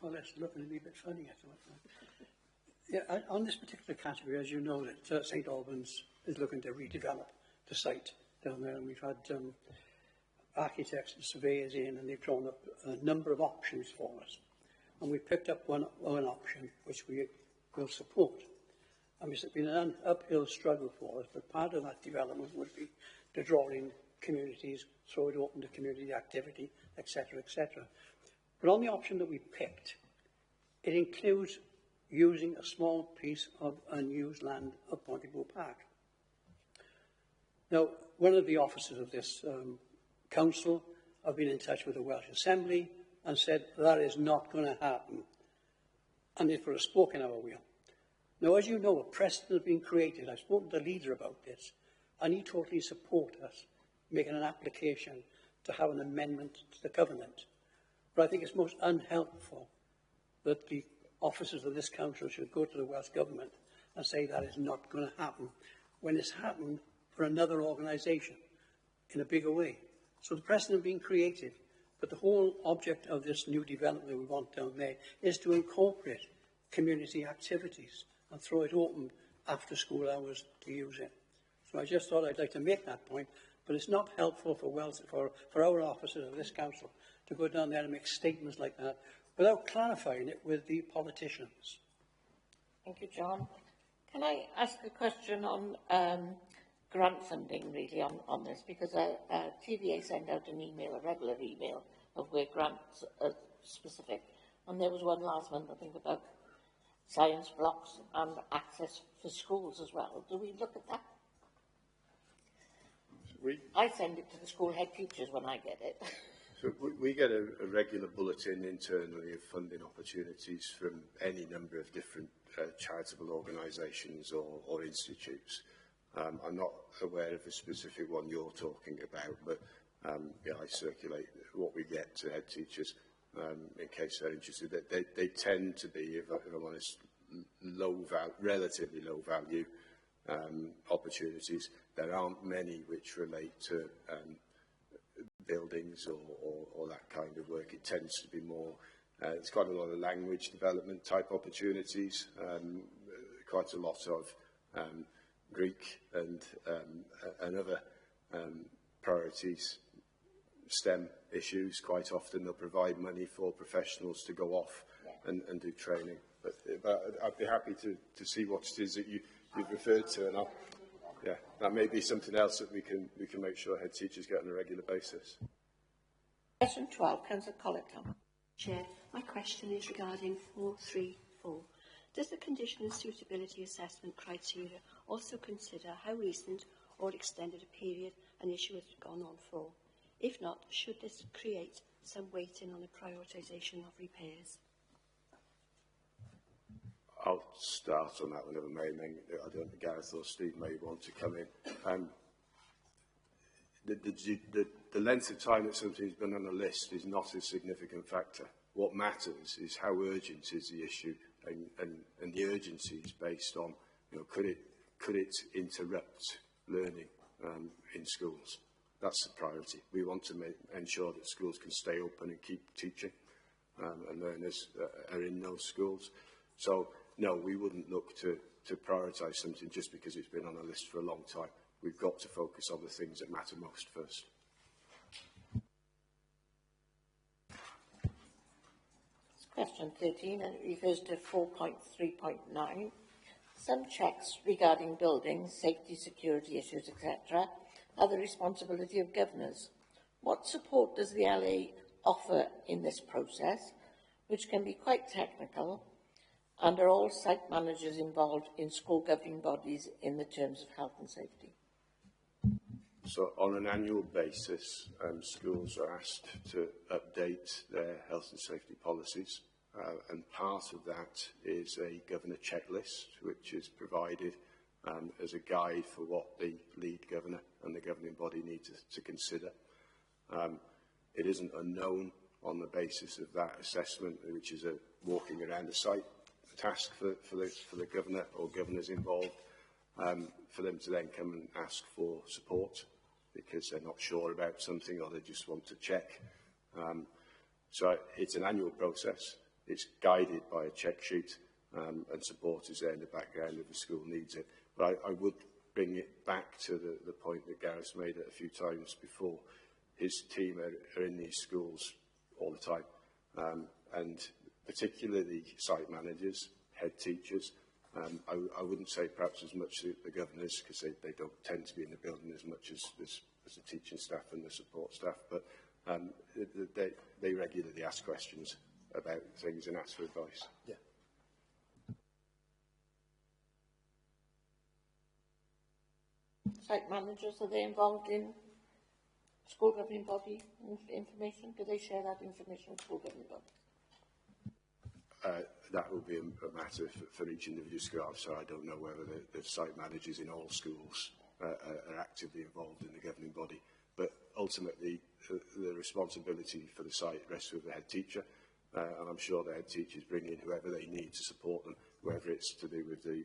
God, that's looking a wee bit funny, I thought. Yeah, on this particular category, as you know, that St Albans is looking to redevelop the site down there, and we've had architects and surveyors in, and they've drawn up a number of options for us. And we picked up one option, which we will support. And it's been an uphill struggle for us, but part of that development would be to draw in communities, throw it open to community activity, etc., etc. But on the option that we picked, it includes using a small piece of unused land of Pontypool Park. Now, one of the officers of this council have been in touch with the Welsh Assembly and said that is not going to happen. And they put a spoke in our wheel. Now, as you know, a precedent has been created. I've spoken to the leader about this, and he totally supports us making an application to have an amendment to the covenant. But I think it's most unhelpful that the officers of this council should go to the Welsh Government and say that is not going to happen, when it's happened for another organisation in a bigger way. So the precedent being created, but the whole object of this new development that we want down there is to incorporate community activities and throw it open after school hours to use it. So I just thought I'd like to make that point, but it's not helpful for our officers of this council to go down there and make statements like that without clarifying it with the politicians. Thank you, John. Can I ask a question on grant funding, really, on this? Because TVA send out an email, a regular email, of where grants are specific. And there was one last month, I think, about science blocks and access for schools as well. Do we look at that? I send it to the school head teachers when I get it. So we get a regular bulletin internally of funding opportunities from any number of different charitable organisations or institutes. I'm not aware of a specific one you're talking about, but yeah, I circulate what we get to head teachers in case they're interested. They tend to be, if I'm honest, relatively low value opportunities. There aren't many which relate to buildings or that kind of work. It tends to be more, it's quite a lot of language development type opportunities, quite a lot of Greek and other priorities, STEM issues. Quite often they'll provide money for professionals to go off and do training. But I'd be happy to see what it is that you've referred to, and yeah, that may be something else that we can make sure head teachers get on a regular basis. Question 12, Councillor Colletton. Chair, my question is regarding 434. Does the condition and suitability assessment criteria also consider how recent or extended a period an issue has gone on for? If not, should this create some weighting on the prioritisation of repairs? I'll start on that one, if I may, and then I don't think Gareth or Steve may want to come in. The length of time that something's been on a list is not a significant factor. What matters is how urgent is the issue, and the urgency is based on, could it interrupt learning in schools? That's the priority. We want to ensure that schools can stay open and keep teaching, and learners are in those schools. So, no, we wouldn't look to prioritise something just because it's been on a list for a long time. We've got to focus on the things that matter most first. Question 13, and it refers to 4.3.9. Some checks regarding buildings, safety, security issues, etc., are the responsibility of governors. What support does the LA offer in this process, which can be quite technical, and are all site managers involved in school governing bodies in the terms of health and safety? So on an annual basis, schools are asked to update their health and safety policies, and part of that is a governor checklist, which is provided as a guide for what the lead governor and the governing body need to consider. It isn't unknown on the basis of that assessment, which is a walking around the site task for the governor or governors involved, for them to then come and ask for support because they're not sure about something or they just want to check. So it's an annual process. It's guided by a check sheet, and support is there in the background if the school needs it. But I would bring it back to the point that Gareth made a few times before. His team are in these schools all the time, and particularly site managers, head teachers. I wouldn't say perhaps as much the governors, because they don't tend to be in the building as much as the teaching staff and the support staff, but they regularly ask questions about things and ask for advice. Yeah. Site managers, are they involved in school governing body information? Do they share that information with school governing body? That will be a matter for each individual school. So I don't know whether the site managers in all schools are actively involved in the governing body. But ultimately, the responsibility for the site rests with the head teacher. And I'm sure the head teachers bring in whoever they need to support them, whether it's to do with the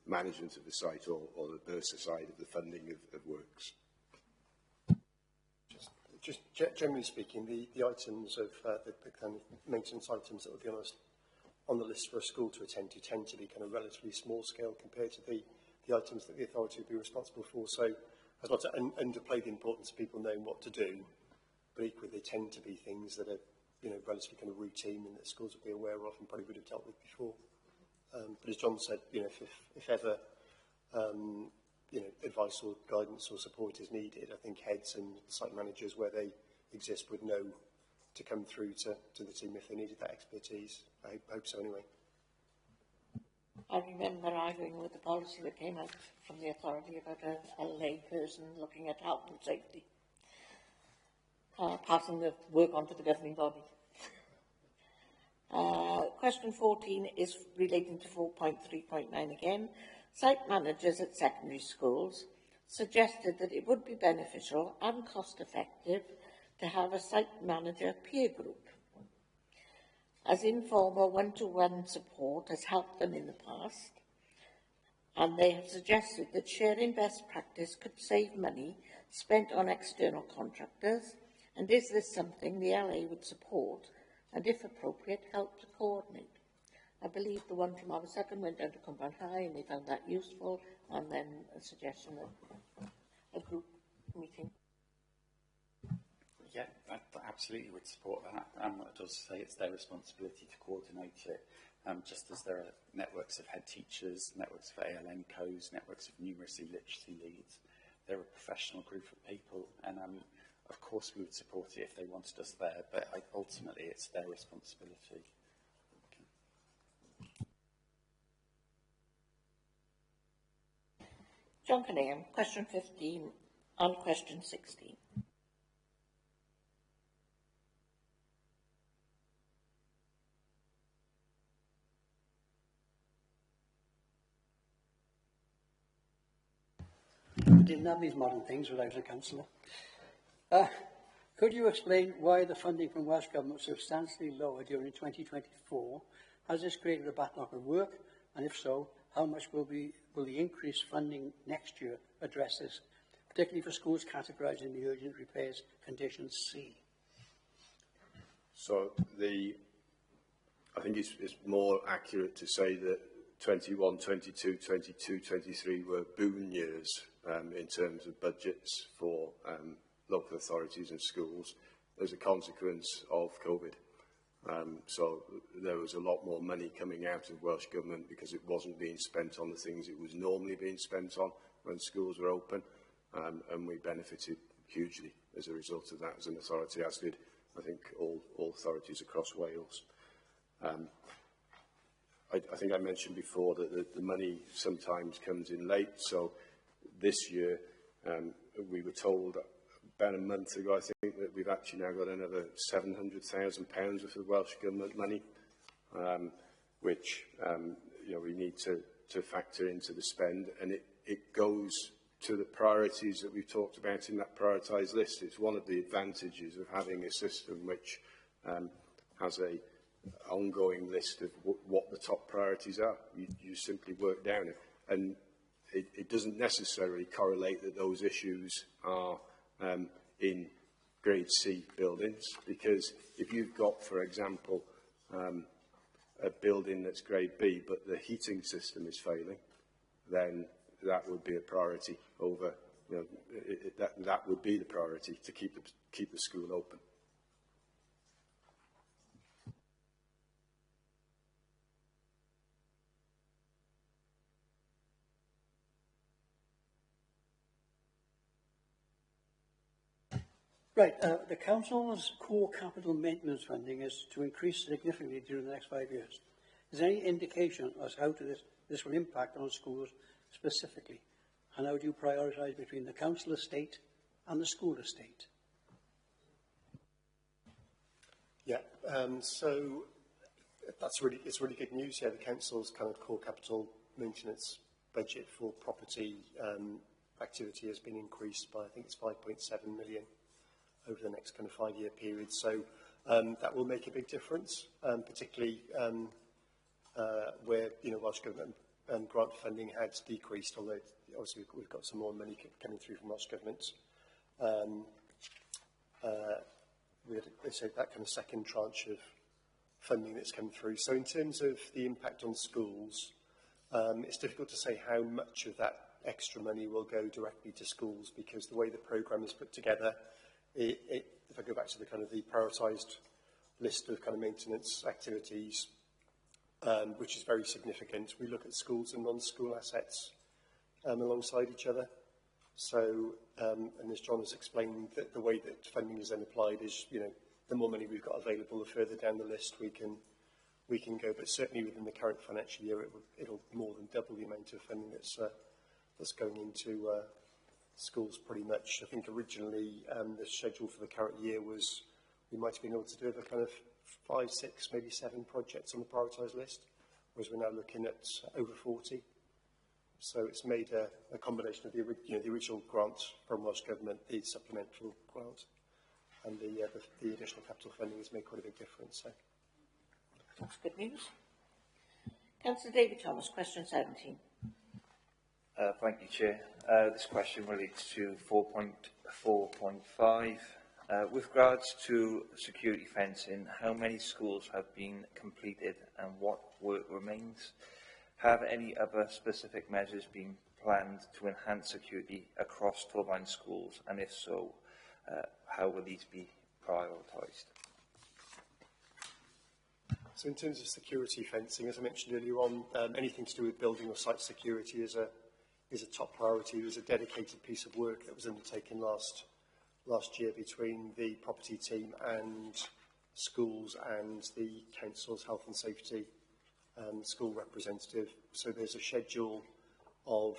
management of the site or the Bursa side of the funding of works. Just generally speaking, the items of the kind of maintenance items that would be on the list for a school to attend to tend to be kind of relatively small scale compared to the items that the authority would be responsible for. So I'd like to underplay the importance of people knowing what to do, but equally they tend to be things that are relatively kind of routine and that schools would be aware of and probably would have dealt with before. But as John said, if ever advice or guidance or support is needed, I think heads and site managers where they exist would know to come through to the team if they needed that expertise. I hope so anyway. I remember arguing with the policy that came out from the authority about a lay person looking at health and safety. passing the work on to the governing body. Question 14 is relating to 4.3.9 again. Site managers at secondary schools suggested that it would be beneficial and cost-effective to have a site manager peer group, as informal one-to-one support has helped them in the past, and they have suggested that sharing best practice could save money spent on external contractors, and is this something the LA would support, and if appropriate, help to coordinate? I believe the one from our second went down to Compound High, and they found that useful, and then a suggestion of a group meeting. Yeah, I absolutely would support that. It does say it's their responsibility to coordinate it, just as there are networks of head teachers, networks of ALN co's, networks of numeracy literacy leads. They're a professional group of people, and of course we would support it if they wanted us there, but ultimately it's their responsibility. John Cunningham, question 15 and question 16. We didn't have these modern things without a councillor. Could you explain why the funding from Welsh Government was substantially lower during 2024? Has this created a backlog of work? And if so, how much will the increased funding next year address this, particularly for schools categorised in the urgent repairs condition C? So I think it's more accurate to say that 21, 22, 22, 23 were boom years in terms of budgets for local authorities and schools as a consequence of COVID. So there was a lot more money coming out of Welsh Government because it wasn't being spent on the things it was normally being spent on when schools were open, and we benefited hugely as a result of that as an authority, as did, I think, all authorities across Wales. I think I mentioned before that the money sometimes comes in late, so this year we were told about a month ago, I think, that we've actually now got another £700,000 worth of Welsh Government money, which we need to factor into the spend, and it goes to the priorities that we've talked about in that prioritised list. It's one of the advantages of having a system which has a ongoing list of what the top priorities are. You simply work down it, and it doesn't necessarily correlate that those issues are in grade C buildings, because if you've got, for example, a building that's grade B but the heating system is failing, then that would be a priority over, that would be the priority to keep the school open. Right, the Council's core capital maintenance funding is to increase significantly during the next 5 years. Is there any indication as how to this will impact on schools specifically? And how do you prioritise between the council estate and the school estate? Yeah, so it's really good news. Yeah, the council's kind of core capital maintenance budget for property activity has been increased by, I think it's 5.7 million over the next kind of 5-year period. So that will make a big difference, particularly where Welsh Government grant funding had decreased, although obviously we've got some more money coming through from Welsh Government. They say that kind of second tranche of funding that's come through. So in terms of the impact on schools, it's difficult to say how much of that extra money will go directly to schools, because the way the programme is put together, if I go back to the kind of the prioritised list of kind of maintenance activities, which is very significant, we look at schools and non-school assets alongside each other. So, and as John has explained, the way that funding is then applied is, the more money we've got available, the further down the list we can go. But certainly within the current financial year, it'll more than double the amount of funding that's going into schools pretty much. I think originally the schedule for the current year was we might have been able to do a kind of 5, 6, maybe 7 projects on the prioritised list, whereas we're now looking at over 40. So it's made a combination of the original grant from Welsh Government, the supplemental grant, and the additional capital funding has made quite a big difference. So. That's good news. Councillor David Thomas, question 17. Thank you, Chair. This question relates to 4.4.5. With regards to security fencing, how many schools have been completed and what work remains? Have any other specific measures been planned to enhance security across Torfaen schools, and if so, how will these be prioritised? So in terms of security fencing, as I mentioned earlier on, anything to do with building or site security is a top priority. There was a dedicated piece of work that was undertaken last year between the property team and schools and the council's health and safety school representative. So there's a schedule of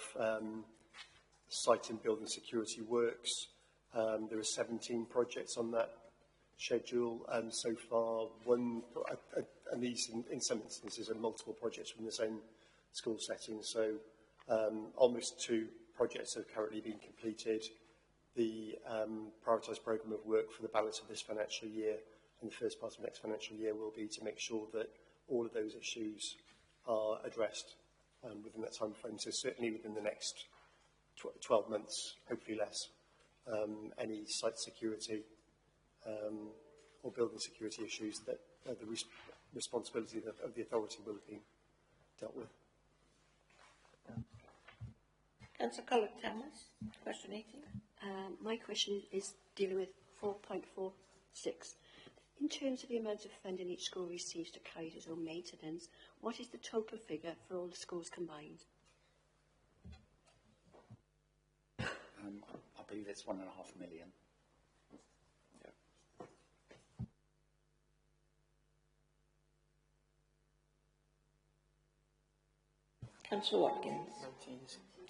site and building security works. There are 17 projects on that schedule so far. And these, in some instances, are multiple projects from the same school setting. So almost 2 projects have currently been completed. The prioritised programme of work for the balance of this financial year and the first part of next financial year will be to make sure that all of those issues are addressed within that time frame. So certainly within the next 12 months, hopefully less, any site security or building security issues that the responsibility of the authority will have been dealt with. Councillor Colin Thomas, question 18. My question is dealing with 4.46. In terms of the amount of funding each school receives to carry its own maintenance, what is the total figure for all the schools combined? I believe it's 1.5 million. Councillor Watkins. 19.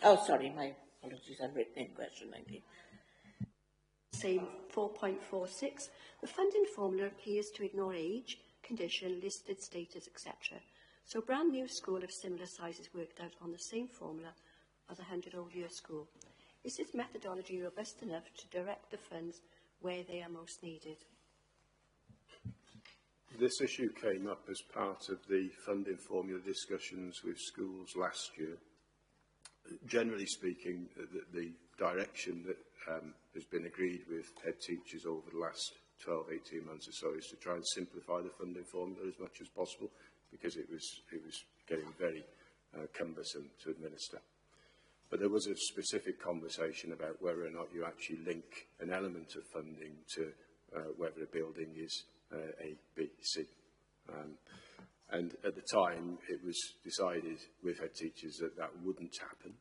Oh, sorry, my apologies, I've written in question 19. Same 4.46. The funding formula appears to ignore age, condition, listed status, etc. So a brand new school of similar size is worked out on the same formula as a 100-old-year school. Is this methodology robust enough to direct the funds where they are most needed? This issue came up as part of the funding formula discussions with schools last year. Generally speaking, the direction that has been agreed with head teachers over the last 12, 18 months or so is to try and simplify the funding formula as much as possible, because it was getting very cumbersome to administer. But there was a specific conversation about whether or not you actually link an element of funding to whether a building is A, B, C. And at the time, it was decided with head teachers that that wouldn't happen.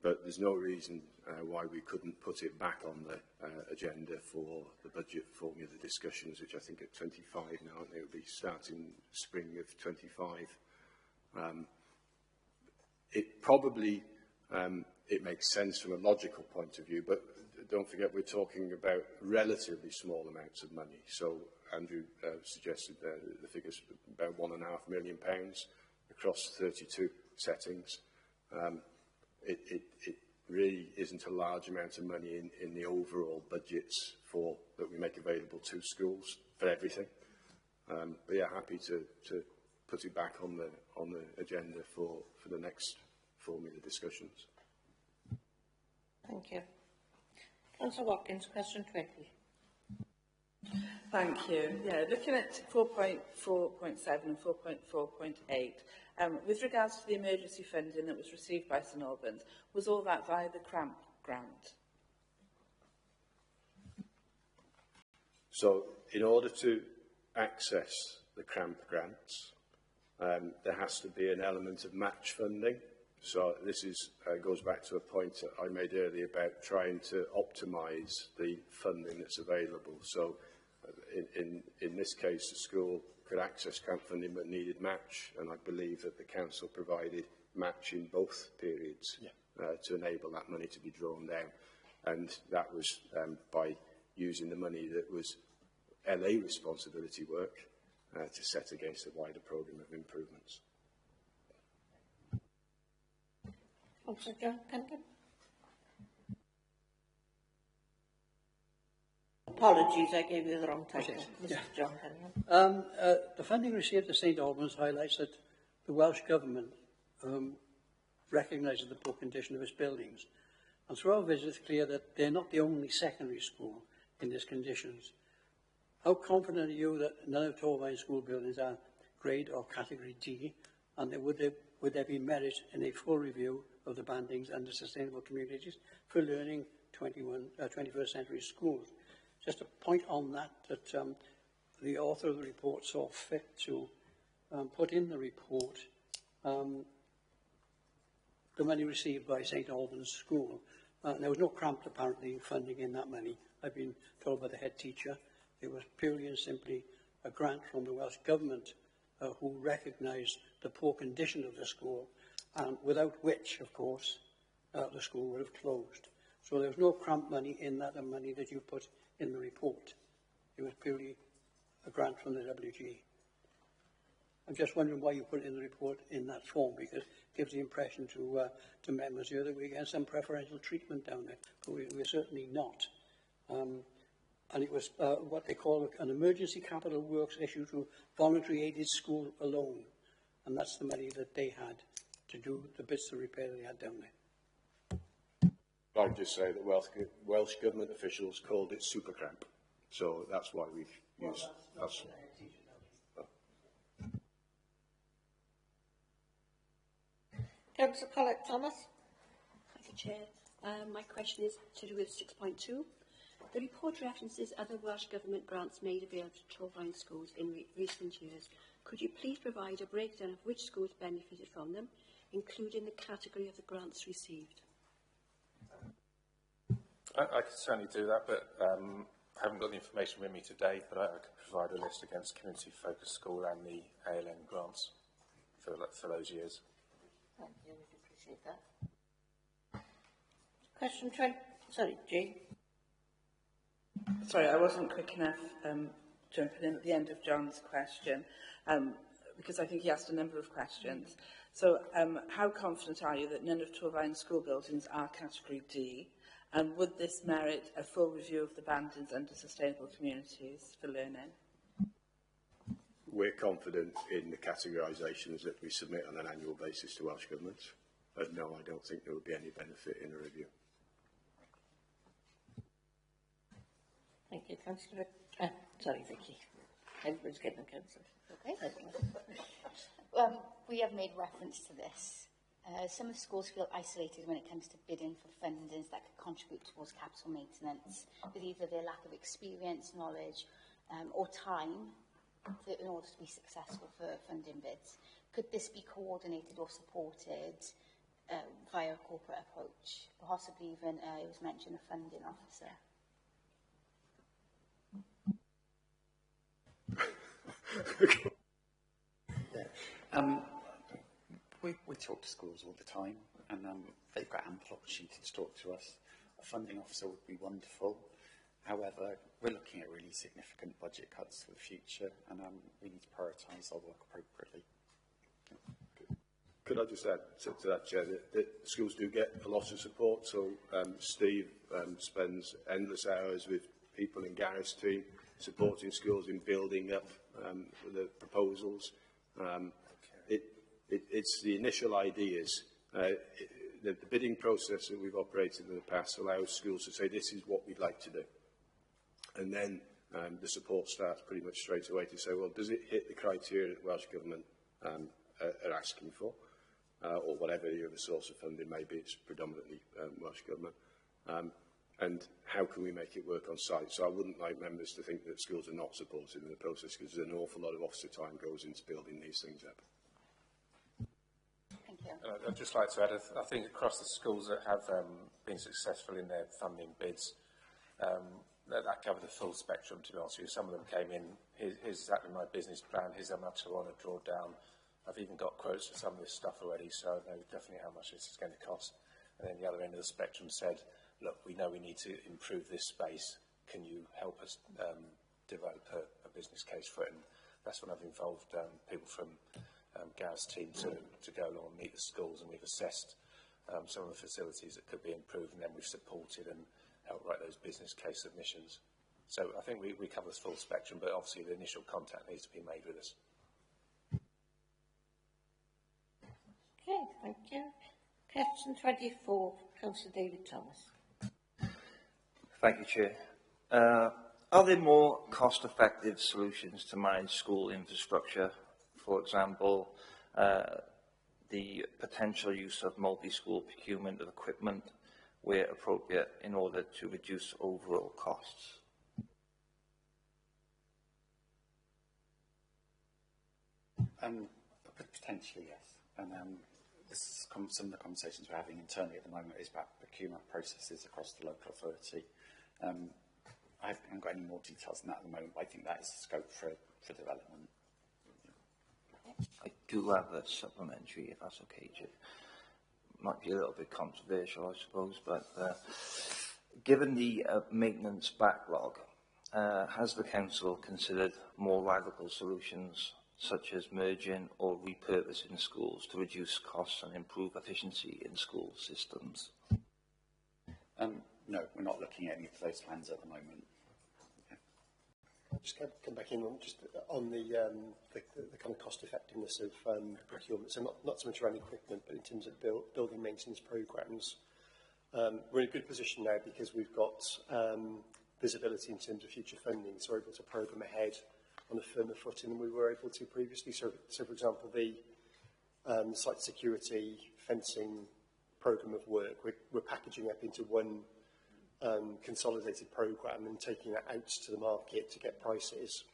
But there's no reason why we couldn't put it back on the agenda for the budget formula discussions, which I think at 25 now, and it will be starting spring of 25. It probably it makes sense from a logical point of view, but don't forget we're talking about relatively small amounts of money. So Andrew suggested the figure's about £1.5 million across 32 settings. It really isn't a large amount of money in the overall budgets that we make available to schools for everything. But yeah, happy to put it back on the agenda for the next formula discussions. Thank you. Councillor Watkins, question 20. Thank you. Yeah, looking at 4.4.7 and 4.4.8, with regards to the emergency funding that was received by St Albans, was all that via the CRAMP grant? So, in order to access the CRAMP grants, there has to be an element of match funding. So this goes back to a point that I made earlier about trying to optimise the funding that's available. So in this case, the school could access CRAMP funding but needed match, and I believe that the council provided match in both periods. Yeah. to enable that money to be drawn down. And that was by using the money that was LA responsibility work to set against a wider programme of improvements. Councillor John Cunningham. Apologies, I gave you the wrong title. Mr. John Cunningham. The funding received at St Albans highlights that the Welsh Government recognises the poor condition of its buildings. And through our visit, it's clear that they're not the only secondary school in these conditions. How confident are you that none of Torvine school buildings are grade or category D, and would there be merit in a full review of the bandings under sustainable communities for learning 21st century schools? Just a point on that, the author of the report saw fit to put in the report the money received by St Albans School. There was no cramped, apparently, funding in that money. I've been told by the head teacher it was purely and simply a grant from the Welsh Government who recognised the poor condition of the school, and without which, of course, the school would have closed. So there was no cramped money in that, the money that you put in the report. It was purely a grant from the WG. I'm just wondering why you put it in the report in that form, because it gives the impression to members here that we're getting some preferential treatment down there, but we're certainly not. And it was what they call an emergency capital works issue to voluntary aided school alone, and that's the money that they had to do the bits of repair they had down there. I'd just say that Welsh Government officials called it super cramp, so that's why we've used that. Councillor Collett Thomas. Thank you, Chair. My question is to do with 6.2. The report references other Welsh Government grants made available to Torvine schools in recent years. Could you please provide a breakdown of which schools benefited from them, including the category of the grants received? I can certainly do that, but I haven't got the information with me today, but I can provide a list against Community Focus School and the ALN grants for those years. Thank you, we appreciate that. Question 20, sorry, Jane. Sorry, I wasn't quick enough jumping in at the end of John's question, because I think he asked a number of questions. So how confident are you that none of Torvine school buildings are category D? And would this merit a full review of the bandings under sustainable communities for learning? We're confident in the categorisations that we submit on an annual basis to Welsh Government. But no, I don't think there would be any benefit in a review. Thank you, Councillor. Sorry, Vicky. Everyone's getting Councillor. Okay. We have made reference to this. Some schools feel isolated when it comes to bidding for fundings that could contribute towards capital maintenance, with either their lack of experience, knowledge, or time in order to be successful for funding bids. Could this be coordinated or supported via a corporate approach? Possibly even, it was mentioned, a funding officer. We talk to schools all the time, and they've got ample opportunity to talk to us. A funding officer would be wonderful. However, we're looking at really significant budget cuts for the future, and we need to prioritise our work appropriately. Could I just add to that, Chair, that schools do get a lot of support. So Steve spends endless hours with people in Gareth's team, supporting schools in building up the proposals. It's the initial ideas. The bidding process that we've operated in the past allows schools to say, this is what we'd like to do. And then the support starts pretty much straight away to say, well, does it hit the criteria that Welsh Government are asking for? Or whatever the other source of funding may be, it's predominantly Welsh Government. And how can we make it work on site? So I wouldn't like members to think that schools are not supported in the process, because an awful lot of officer time goes into building these things up. Thank you. I'd just like to add, I think across the schools that have been successful in their funding bids, that covered the full spectrum, to be honest with you. Some of them came in, here's exactly my business plan, here's how much I want to draw down. I've even got quotes for some of this stuff already, so I know definitely how much this is going to cost. and then the other end of the spectrum said, look, we know we need to improve this space. Can you help us develop a business case for it? And that's when I've involved people from Gareth's team to go along and meet the schools, and we've assessed some of the facilities that could be improved, and then we've supported and helped write those business case submissions. So I think we cover the full spectrum, but obviously the initial contact needs to be made with us. Okay, thank you. Question 24, Councillor David Thomas. Thank you, Chair. Are there more cost-effective solutions to manage school infrastructure? For example, the potential use of multi-school procurement of equipment where appropriate in order to reduce overall costs? Potentially, yes. And this is some of the conversations we're having internally at the moment is about procurement processes across the local authority. I haven't got any more details than that at the moment, but I think that is the scope for development. I do have a supplementary, if that's okay, Chair. Might be a little bit controversial, I suppose, but given the maintenance backlog, has the Council considered more radical solutions such as merging or repurposing schools to reduce costs and improve efficiency in school systems? No, we're not looking at any of those plans at the moment. Just come back in on just on the kind of cost effectiveness of procurement. So not so much around equipment, but in terms of building maintenance programs. We're in a good position now because we've got visibility in terms of future funding, so we're able to program ahead on a firmer footing than we were able to previously. So for example, the site security fencing program of work, we're packaging up into one consolidated programme and taking that out to the market to get prices,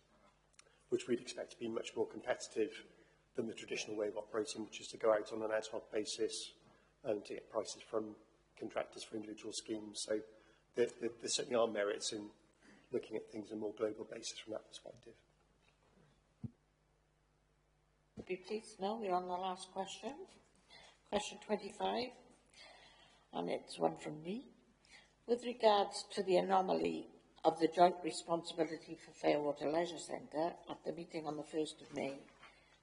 which we'd expect to be much more competitive than the traditional way of operating, which is to go out on an ad hoc basis and to get prices from contractors for individual schemes. So there certainly are merits in looking at things on a more global basis from that perspective. Would you please know, we're on the last question. Question 25, and it's one from me. With regards to the anomaly of the joint responsibility for Fairwater Leisure Centre at the meeting on the 1st of May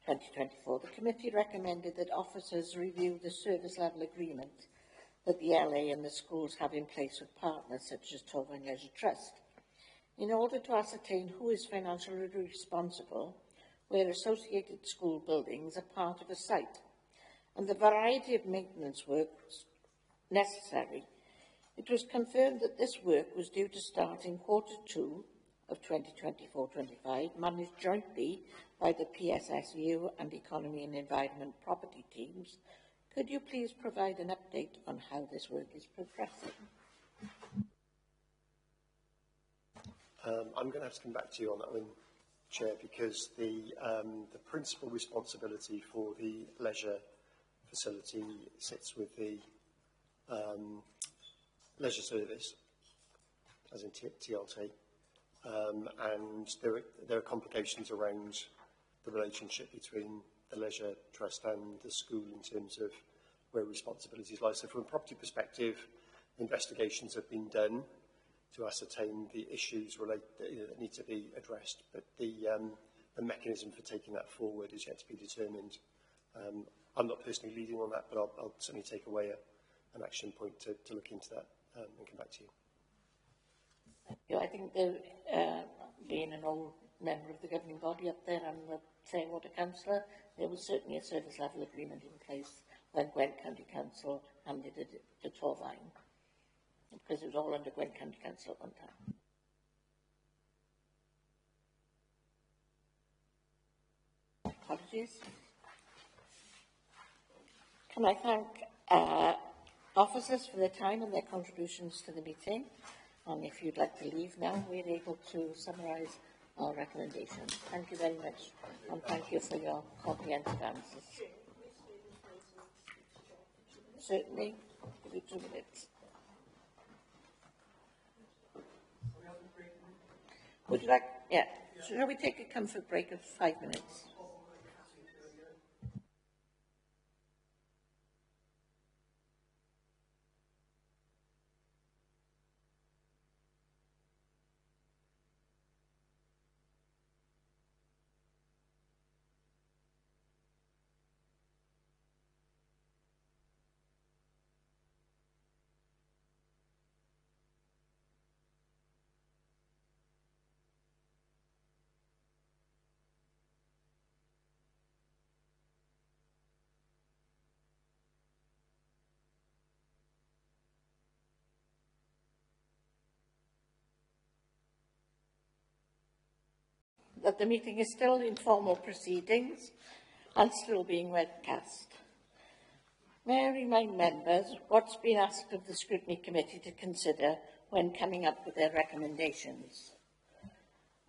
2024, the committee recommended that officers review the service level agreement that the LA and the schools have in place with partners such as Torvine Leisure Trust, in order to ascertain who is financially responsible where associated school buildings are part of a site, and the variety of maintenance works necessary. It was confirmed that this work was due to start in Q2 of 2024-25, managed jointly by the PSSU and Economy and Environment Property teams. Could you please provide an update on how this work is progressing? I'm going to have to come back to you on that one, Chair, because the principal responsibility for the leisure facility sits with the leisure service, as in TLT, and there are complications around the relationship between the leisure trust and the school in terms of where responsibilities lie. So from a property perspective, investigations have been done to ascertain the issues that need to be addressed, but the mechanism for taking that forward is yet to be determined. I'm not personally leading on that, but I'll certainly take away an action point to look into that and come back to you. Thank you. I think there, being an old member of the governing body up there and the Fairwater Councillor, there was certainly a service level agreement in place when Gwent County Council handed it to Torvine, because it was all under Gwent County Council at one time. Apologies. Can I thank officers for their time and their contributions to the meeting? And if you'd like to leave now, we're able to summarise our recommendations. Thank you very much, and thank you for your comprehensive answers. Certainly, give you 2 minutes. Would you like, yeah, shall we take a comfort break of 5 minutes? that the meeting is still in formal proceedings and still being webcast. May I remind members what's been asked of the Scrutiny Committee to consider when coming up with their recommendations.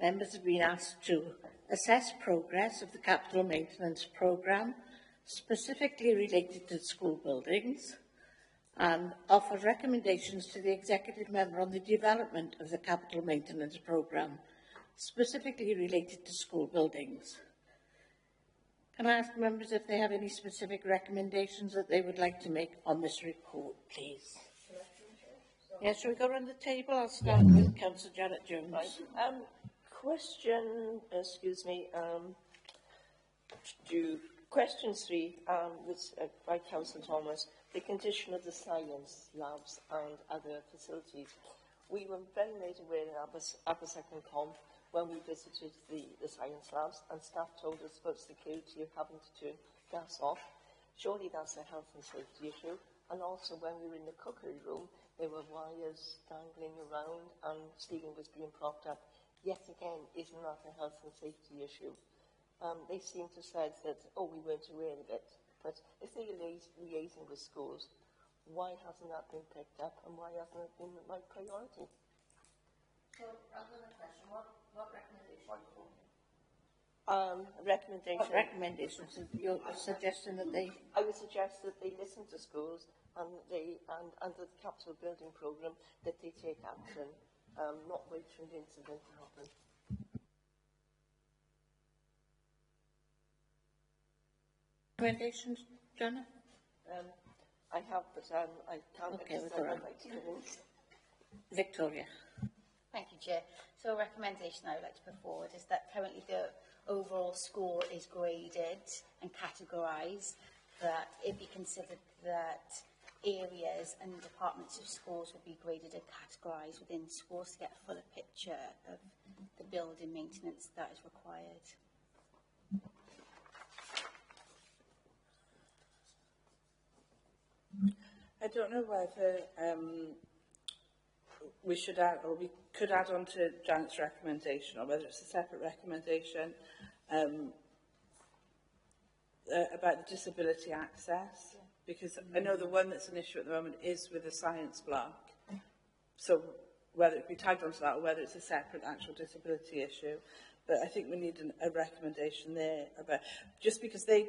Members have been asked to assess progress of the capital maintenance programme, specifically related to school buildings, and offer recommendations to the executive member on the development of the capital maintenance programme, specifically related to school buildings. Can I ask members if they have any specific recommendations that they would like to make on this report, please? Yes, shall we go around the table? I'll start with Councillor Janet Jones. Right. Question 3 by Councillor Thomas, the condition of the science labs and other facilities. We were very made aware in Aberystwyth Conf when we visited the science labs, and staff told us about security of having to turn gas off. Surely that's a health and safety issue. And also when we were in the cookery room, there were wires dangling around and ceiling was being propped up. Yet again, isn't that a health and safety issue? They seem to have said that, oh, we weren't aware of it. But if they're liaising with schools, why hasn't that been picked up and why hasn't it been my priority? So, rather than a question, what recommendation? Recommendation. What recommendations? You're suggesting that they... I would suggest that they listen to schools and under the capital building programme that they take action, not wait for an incident to happen. Recommendations, Joanna? I have, but I can't understand my experience. Victoria. Thank you, Chair. So a recommendation I would like to put forward is that currently the overall score is graded and categorised, that it be considered that areas and departments of schools will be graded and categorised within schools to get a fuller picture of the building maintenance that is required. I don't know whether we should add, or we could add on to Janet's recommendation, or whether it's a separate recommendation about the disability access, because I know the one that's an issue at the moment is with the science block. So whether it be tagged onto that or whether it's a separate actual disability issue, but I think we need a recommendation there about, just because they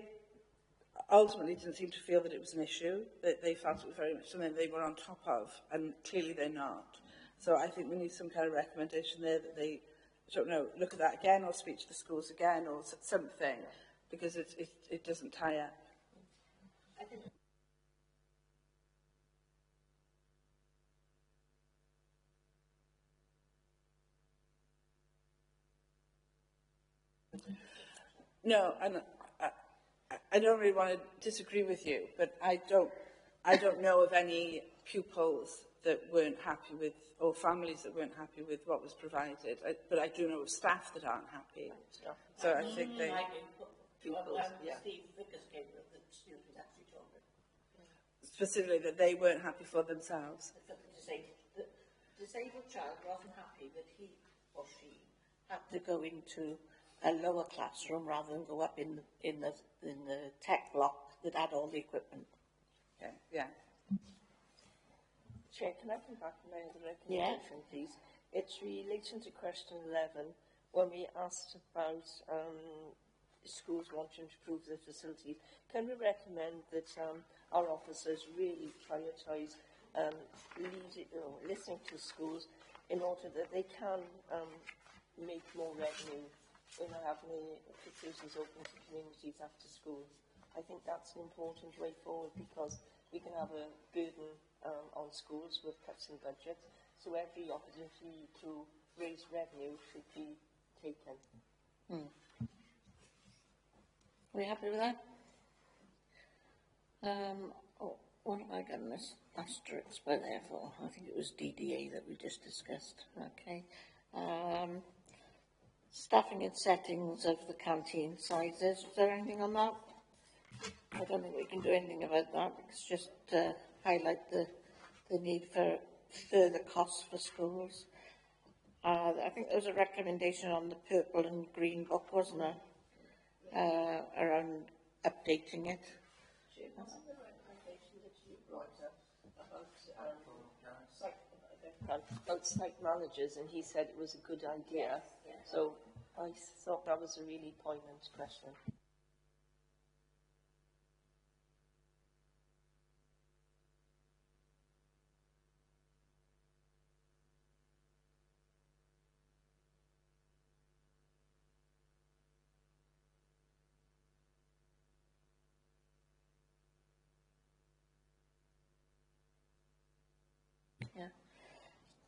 ultimately didn't seem to feel that it was an issue, that they felt it was very much something they were on top of, and clearly they're not. So I think we need some kind of recommendation there that they, I don't know, look at that again or speak to the schools again or something, because it doesn't tie up. I think no, and I don't really want to disagree with you, but I don't know of any pupils that weren't happy with, or families that weren't happy with what was provided. But I do know of staff that aren't happy. So I think they... Specifically that they weren't happy for themselves. The disabled child wasn't happy that he or she had to go into a lower classroom rather than go up in the tech block that had all the equipment. Okay, yeah. Chair, can I come back to my other recommendation, please? It's relating to question 11, when we asked about schools wanting to improve their facilities. Can we recommend that our officers really prioritise listening to schools in order that they can make more revenue in having the facilities open to communities after school? I think that's an important way forward, because we can have a burden on schools with cuts in budget, so every opportunity to raise revenue should be taken. Are we happy with that? What have I gotten this asterisk by there for? I think it was DDA that we just discussed. Okay. Staffing and settings of the canteen sizes. Is there anything on that? I don't think we can do anything about that. It's just highlight the need for further costs for schools. I think there was a recommendation on the purple and green book, wasn't there? Around updating it. About site managers, and he said it was a good idea. So I thought that was a really poignant question. Yeah.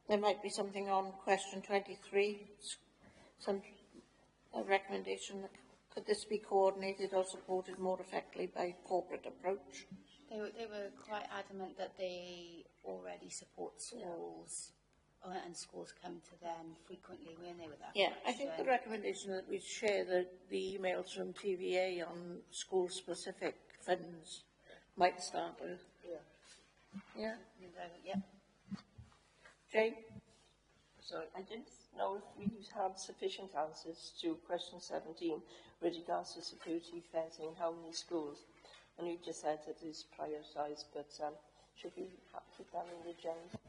There might be something on question 23, a recommendation that could this be coordinated or supported more effectively by corporate approach? They were quite adamant that they already support schools, and schools come to them frequently, weren't they, with that? Yeah, I think the recommendation that we share the emails from TVA on school-specific funds might start with. Yeah. Yeah. Jane? So I didn't know if we had sufficient answers to question 17 with regards to security fencing in how many schools. And you just said it is prioritised, but should we put that in the agenda?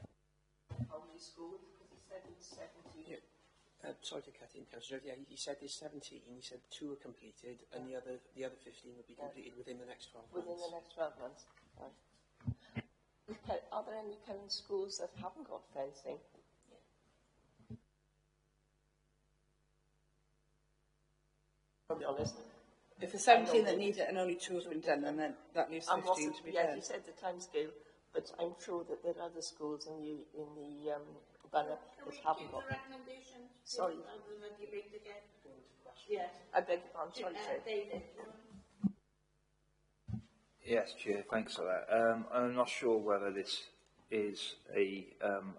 How many schools? Because he said it's 17. Yeah. Sorry to cut in, Councillor. Yeah, he said there's 17. He said 2 are completed, and the other 15 will be completed within the next 12 months. Within the next 12 months. Right. Are there any current schools that haven't got fencing? I'll be honest. If there's 17 that need it and only 2 have been done, then that leaves 15 to be done. Yeah, you said the timescale, but I'm sure that there are other schools in the borough that haven't got. Sorry. Yeah, I beg your pardon. Sorry, Chair. Yes, Chair, thanks for that. I'm not sure whether this is a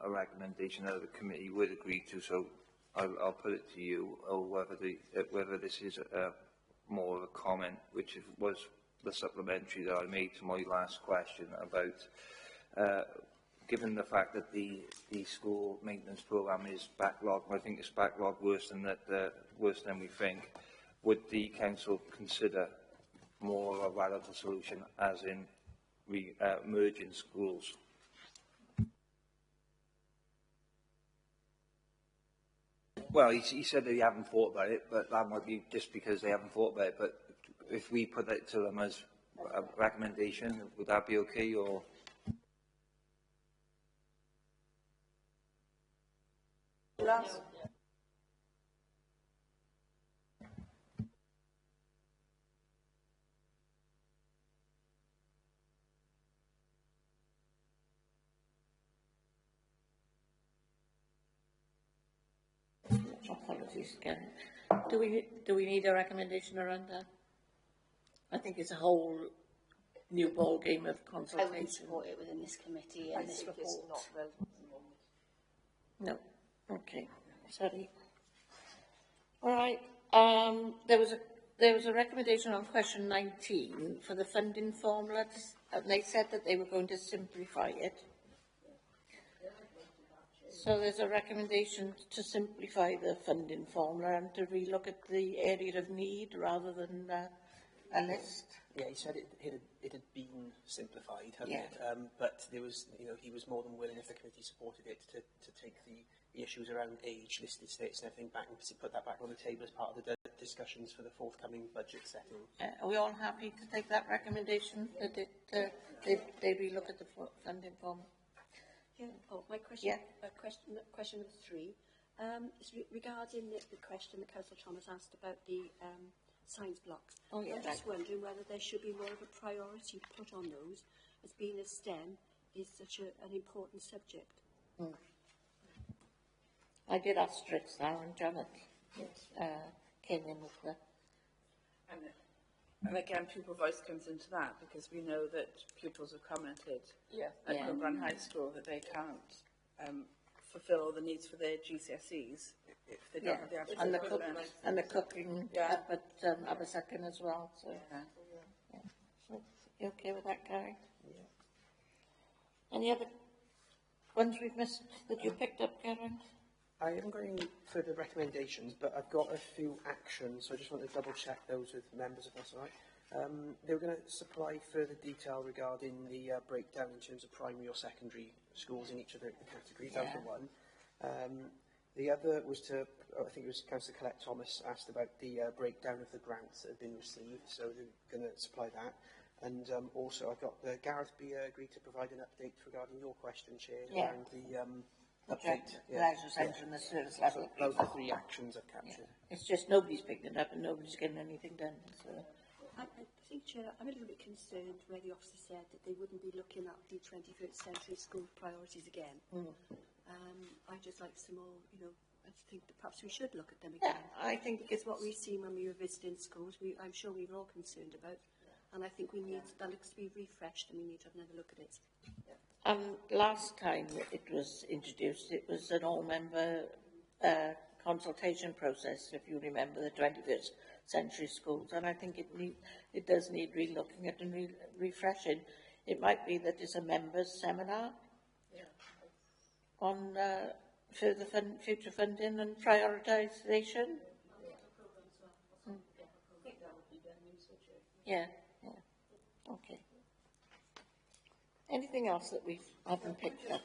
recommendation that the committee would agree to, so I'll put it to you, or whether this is more of a comment, which was the supplementary that I made to my last question about, given the fact that the school maintenance programme is backlogged, I think it's backlogged worse than we think, would the council consider more of a radical solution, as in merging schools? Well, he said that they haven't thought about it, but that might be just because they haven't thought about it. But if we put that to them as a recommendation, would that be okay? Or Last. Apologies again. Do we need a recommendation around that? I think it's a whole new ball game of consultation. I would support it within this committee and this report. It's not relevant. No. Okay. Sorry. All right. There was a recommendation on question 19 for the funding formulas, and they said that they were going to simplify it. So there's a recommendation to simplify the funding formula and to relook at the area of need rather than a list. Yeah, he said it had been simplified, hadn't Yeah. it? But there was, he was more than willing, if the committee supported it, to take the issues around age, listed states and everything back and put that back on the table as part of the discussions for the forthcoming budget setting. Are we all happy to take that recommendation, that they relook at the funding formula? Yeah. Oh, my question. Yeah. Question number 3 is regarding the question that Councillor Thomas asked about the science blocks. Oh, yeah. I'm just wondering whether there should be more of a priority put on those, as being as STEM is such an important subject. Mm. I did asterisk there, and Janet came in with the. And again, pupil voice comes into that, because we know that pupils have commented at Cumberland High School that they can't fulfil all the needs for their GCSEs if they don't have the actual equivalent. And the cooking up at Abersakin as well. So, So, you okay with that, Gary? Yeah. Any other ones we've missed that you picked up, Karen? I haven't got any further recommendations, but I've got a few actions, so I just want to double check those with members, if that's all right. They were going to supply further detail regarding the breakdown in terms of primary or secondary schools in each of the categories. That was the one. The other was to, I think it was Councillor Collette-Thomas asked about the breakdown of the grants that had been received, so they're going to supply that. And also, I've got Gareth Beer agreed to provide an update regarding your question, Chair, around the update. And the service level. So those are the three actions I've captured. Yeah. It's just nobody's picked it up and nobody's getting anything done. So. I think, Chair, I'm a little bit concerned where the officer said that they wouldn't be looking at the 21st century school priorities again. I'd just like some more, I think that perhaps we should look at them again. Yeah, I think it's what we've seen when we were visiting schools. I'm sure we were all concerned about, and I think that looks to be refreshed, and we need to have another look at it. Last time it was introduced, it was an all-member consultation process, if you remember, the 21st century schools, and I think it does need re-looking at and refreshing. It might be that it's a members' seminar on further future funding and prioritisation. Yeah. Okay. Anything else that we haven't picked up?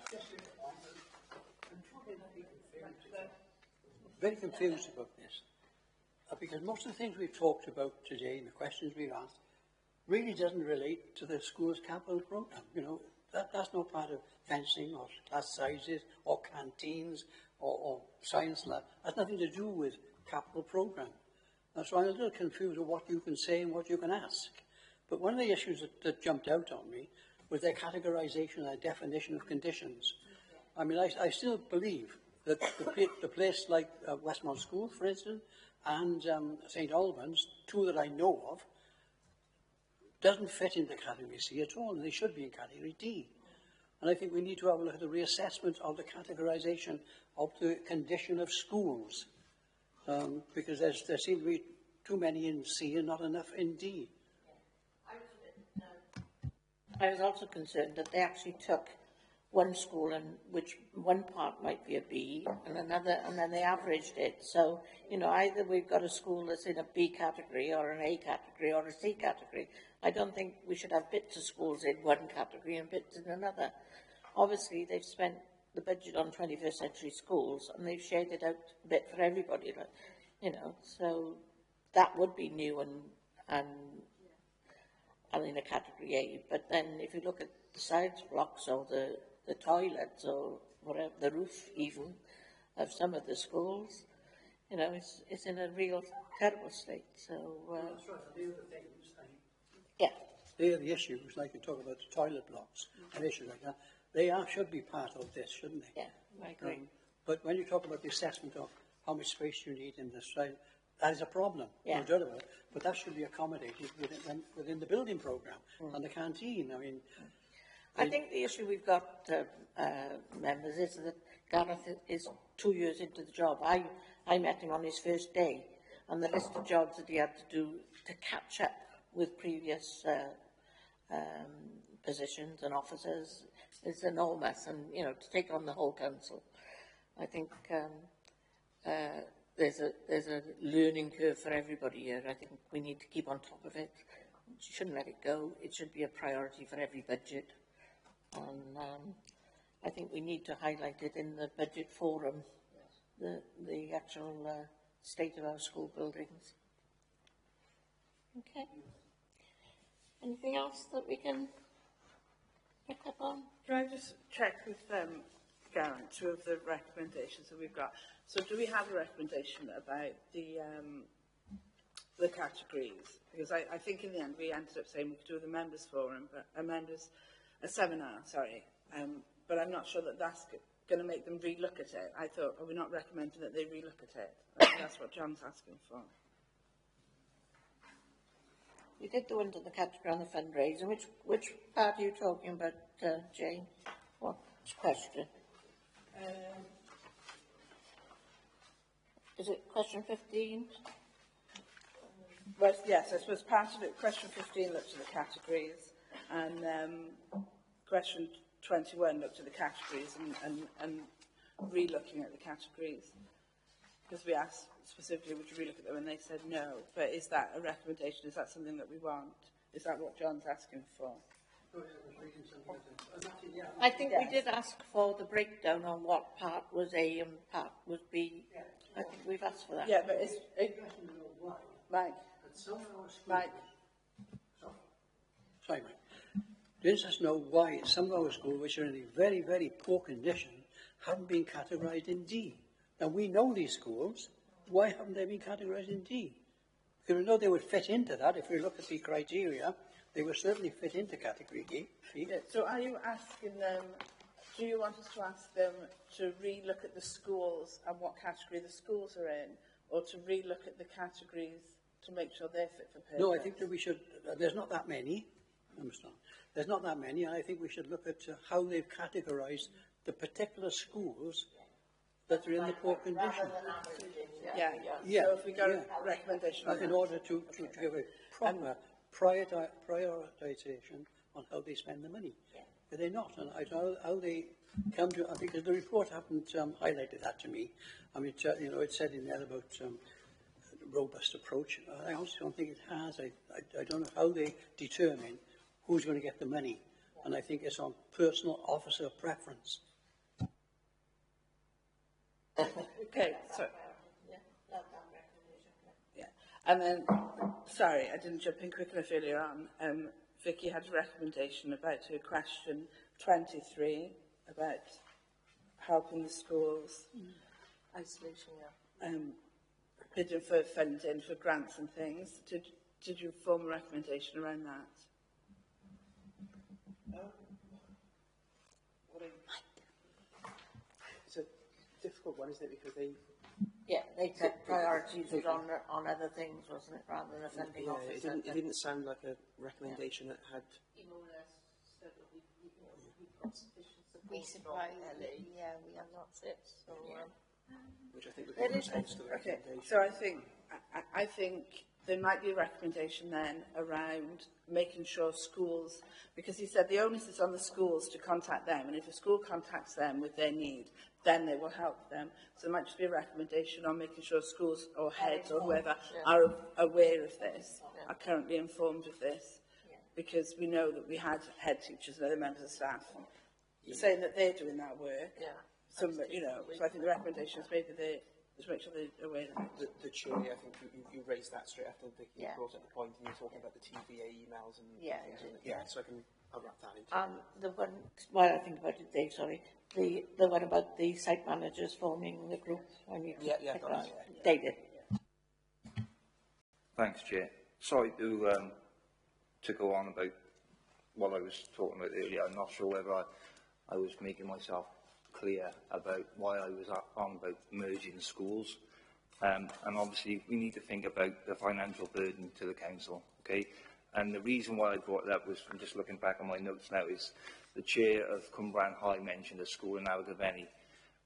Very confused about this, because most of the things we've talked about today and the questions we've asked really doesn't relate to the school's capital programme. That's not part of fencing or class sizes or canteens or science lab. That's nothing to do with capital programme. And so I'm a little confused of what you can say and what you can ask. But one of the issues that jumped out on me was their categorisation and their definition of conditions. I mean, I still believe that the place like Westmont School, for instance, and St Albans, two that I know of, doesn't fit into category C at all, and they should be in category D. And I think we need to have a look at the reassessment of the categorisation of the condition of schools, because there seem to be too many in C and not enough in D. I was also concerned that they actually took one school and which one part might be a B and another, and then they averaged it. So, either we've got a school that's in a B category or an A category or a C category. I don't think we should have bits of schools in one category and bits in another. Obviously, they've spent the budget on 21st century schools and they've shared it out a bit for everybody, so that would be new and in a category A. But then if you look at the science blocks or the toilets or whatever, the roof even of some of the schools, it's in a real terrible state. So, that's right. They're the things. Yeah. They're the issues, like you talk about the toilet blocks, and issues like that. They should be part of this, shouldn't they? Yeah, I agree. But when you talk about the assessment of how much space you need in this, that is a problem, yeah. No doubt about it. But that should be accommodated within the building programme and the canteen. I mean, I think the issue we've got, members, is that Gareth is 2 years into the job. I met him on his first day, and the list of jobs that he had to do to catch up with previous positions and officers is enormous, and to take on the whole council, I think there's a learning curve for everybody here. I think we need to keep on top of it. We shouldn't let it go. It should be a priority for every budget. And I think we need to highlight it in the budget forum, the actual state of our school buildings. Okay. Anything else that we can pick up on? Can I just check with Garen, two of the recommendations that we've got? So do we have a recommendation about the categories? Because I think in the end we ended up saying we could do the members forum, but a seminar, sorry. But I'm not sure that that's going to make them re-look at it. I thought, are we not recommending that they re-look at it? I think that's what John's asking for. We did the ones on the category on the fundraising. Which part are you talking about, Jane? What question? Is it question 15? Well, yes, I suppose part of it, question 15 looked at the categories, and question 21 looked at the categories, and re-looking at the categories? Because we asked specifically, would you re-look at them, and they said no. But is that a recommendation? Is that something that we want? Is that what John's asking for? I think we did ask for the breakdown on what part was A and part was B. I think we've asked for that. Yeah, but it's... Mike. Mike. Sorry, Mike. Let us know why some of our schools, which are in a very, very poor condition, haven't been categorised in D. Now, we know these schools. Why haven't they been categorised in D? Because we know they would fit into that. If we look at the criteria, they would certainly fit into category D. Yeah, so are you asking them, do you want us to ask them to re-look at the schools and what category the schools are in, or to re-look at the categories to make sure they're fit for purpose? No, I think that we should, there's not that many, understand. There's not that many, and I think we should look at how they've categorised the particular schools that are in the poor condition. Yeah. So if we got a recommendation on in that. order to give a proper prioritisation on how they spend the money. But they're not, and I don't know how they come to, because the report haven't highlighted that to me. I mean, you know, it said in there about robust approach. I honestly don't think it has. I don't know how they determine who's going to get the money, and I think it's on personal officer preference. Okay, so... Yeah, and then, sorry, I didn't jump in quick enough earlier on. Vicky had a recommendation about her question 23, about helping the schools. Isolation, yeah. Bidding for funding for grants and things. Did you form a recommendation around that? It's a difficult one, isn't it? Because they... Yeah, they set priorities on other things, wasn't it, rather than a funding officer. It didn't sound like a recommendation that had... Be surprised. Yeah, we are not it. So, which I think would be response to the recommendation. So I think there might be a recommendation then around making sure schools, because he said the onus is on the schools to contact them, and if a school contacts them with their need, then they will help them. So there might just be a recommendation on making sure schools or heads or whoever are aware of this, are currently informed of this, because we know that we had head teachers and other members of staff saying that they're doing that work. So, you know, so I think the recommendation is maybe they just make sure they're aware of it. The chair, I think you raised that straight after Vicky brought up the point, and you're talking about the TVA emails and things. So I'll wrap that into the one, while I think about it, Dave, sorry, the one about the site managers forming the group. David. Thanks, Chair. Sorry to go on about what I was talking about earlier. I'm not sure whether I was making myself clear about why I was on about merging schools. And obviously we need to think about the financial burden to the council, okay? And the reason why I brought that was, from just looking back on my notes now, is the chair of Cumbrae High mentioned a school in Abergavenny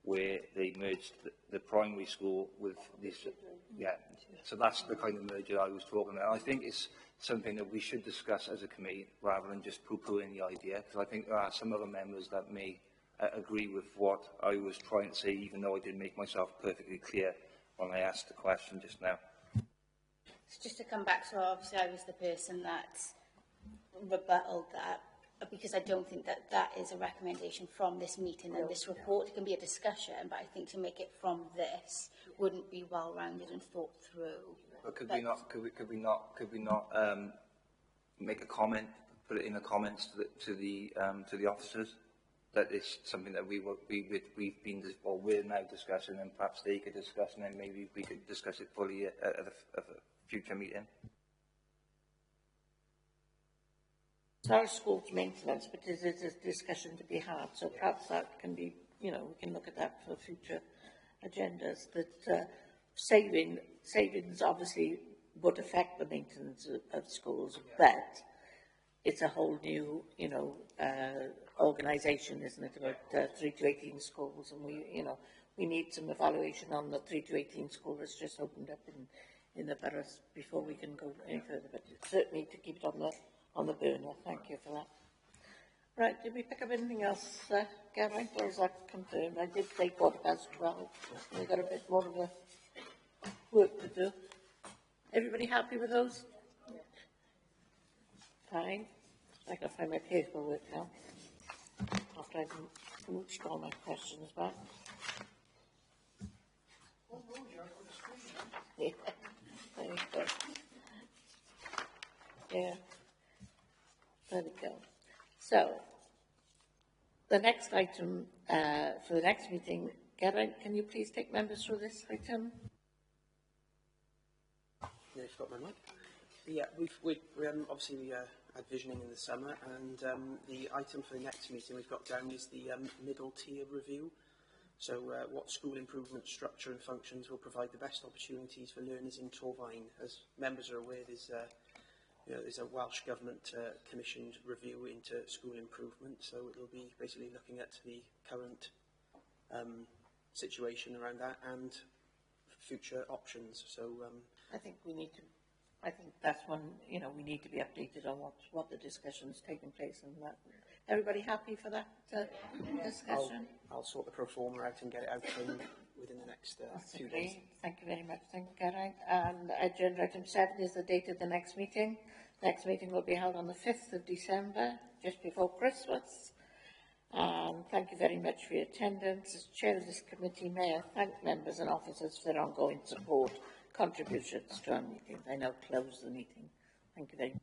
where they merged the primary school with this, so that's the kind of merger I was talking about. I think it's something that we should discuss as a committee rather than just poo-pooing the idea, because I think there are some other members that may agree with what I was trying to say, even though I didn't make myself perfectly clear when I asked the question just now. So just to come back, so obviously I was the person that rebutted that, because I don't think that that is a recommendation from this meeting and this report. It can be a discussion, but I think to make it from this wouldn't be well-rounded and thought through. But could we not make a comment, put it in the comments to the officers, that is something that we're now discussing, and perhaps they could discuss, and then maybe we could discuss it fully at a future meeting. It's not a school's maintenance, but it is a discussion to be had, so perhaps that can be, you know, we can look at that for future agendas. That savings obviously would affect the maintenance of schools, but it's a whole new, you know, organisation, isn't it, about 3 to 18 schools, and we need some evaluation on the 3 to 18 school that's just opened up in the boroughs before we can go any further. But certainly to keep it on the burner. Thank you for that. Right, did we pick up anything else, Geraint, or is that confirmed? I did say 12:15. We've got a bit more of a work to do. Everybody happy with those? Fine. I can find my paperwork now. After I've moonched all my questions back. Yeah, there you go. Yeah, there we go. So, the next item for the next meeting, Geraint, can you please take members through this item? Yeah, you've got my mic. Yeah, we're obviously had visioning in the summer, and the item for the next meeting we've got down is the middle tier review. So, what school improvement structure and functions will provide the best opportunities for learners in Torfaen? As members are aware, there's a Welsh Government commissioned review into school improvement, so it'll be basically looking at the current situation around that and future options. So I think that's one, we need to be updated on what the discussion's taking place and that. Everybody happy for that discussion? I'll sort the pro forma out and get it out within the next 2 days. Thank you very much. Thank you, Geraint. And agenda item 7 is the date of the next meeting. Next meeting will be held on the 5th of December, just before Christmas. Thank you very much for your attendance. As chair of this committee, may I thank members and officers for their ongoing support, contributions to our meeting. I now close the meeting. Thank you very much.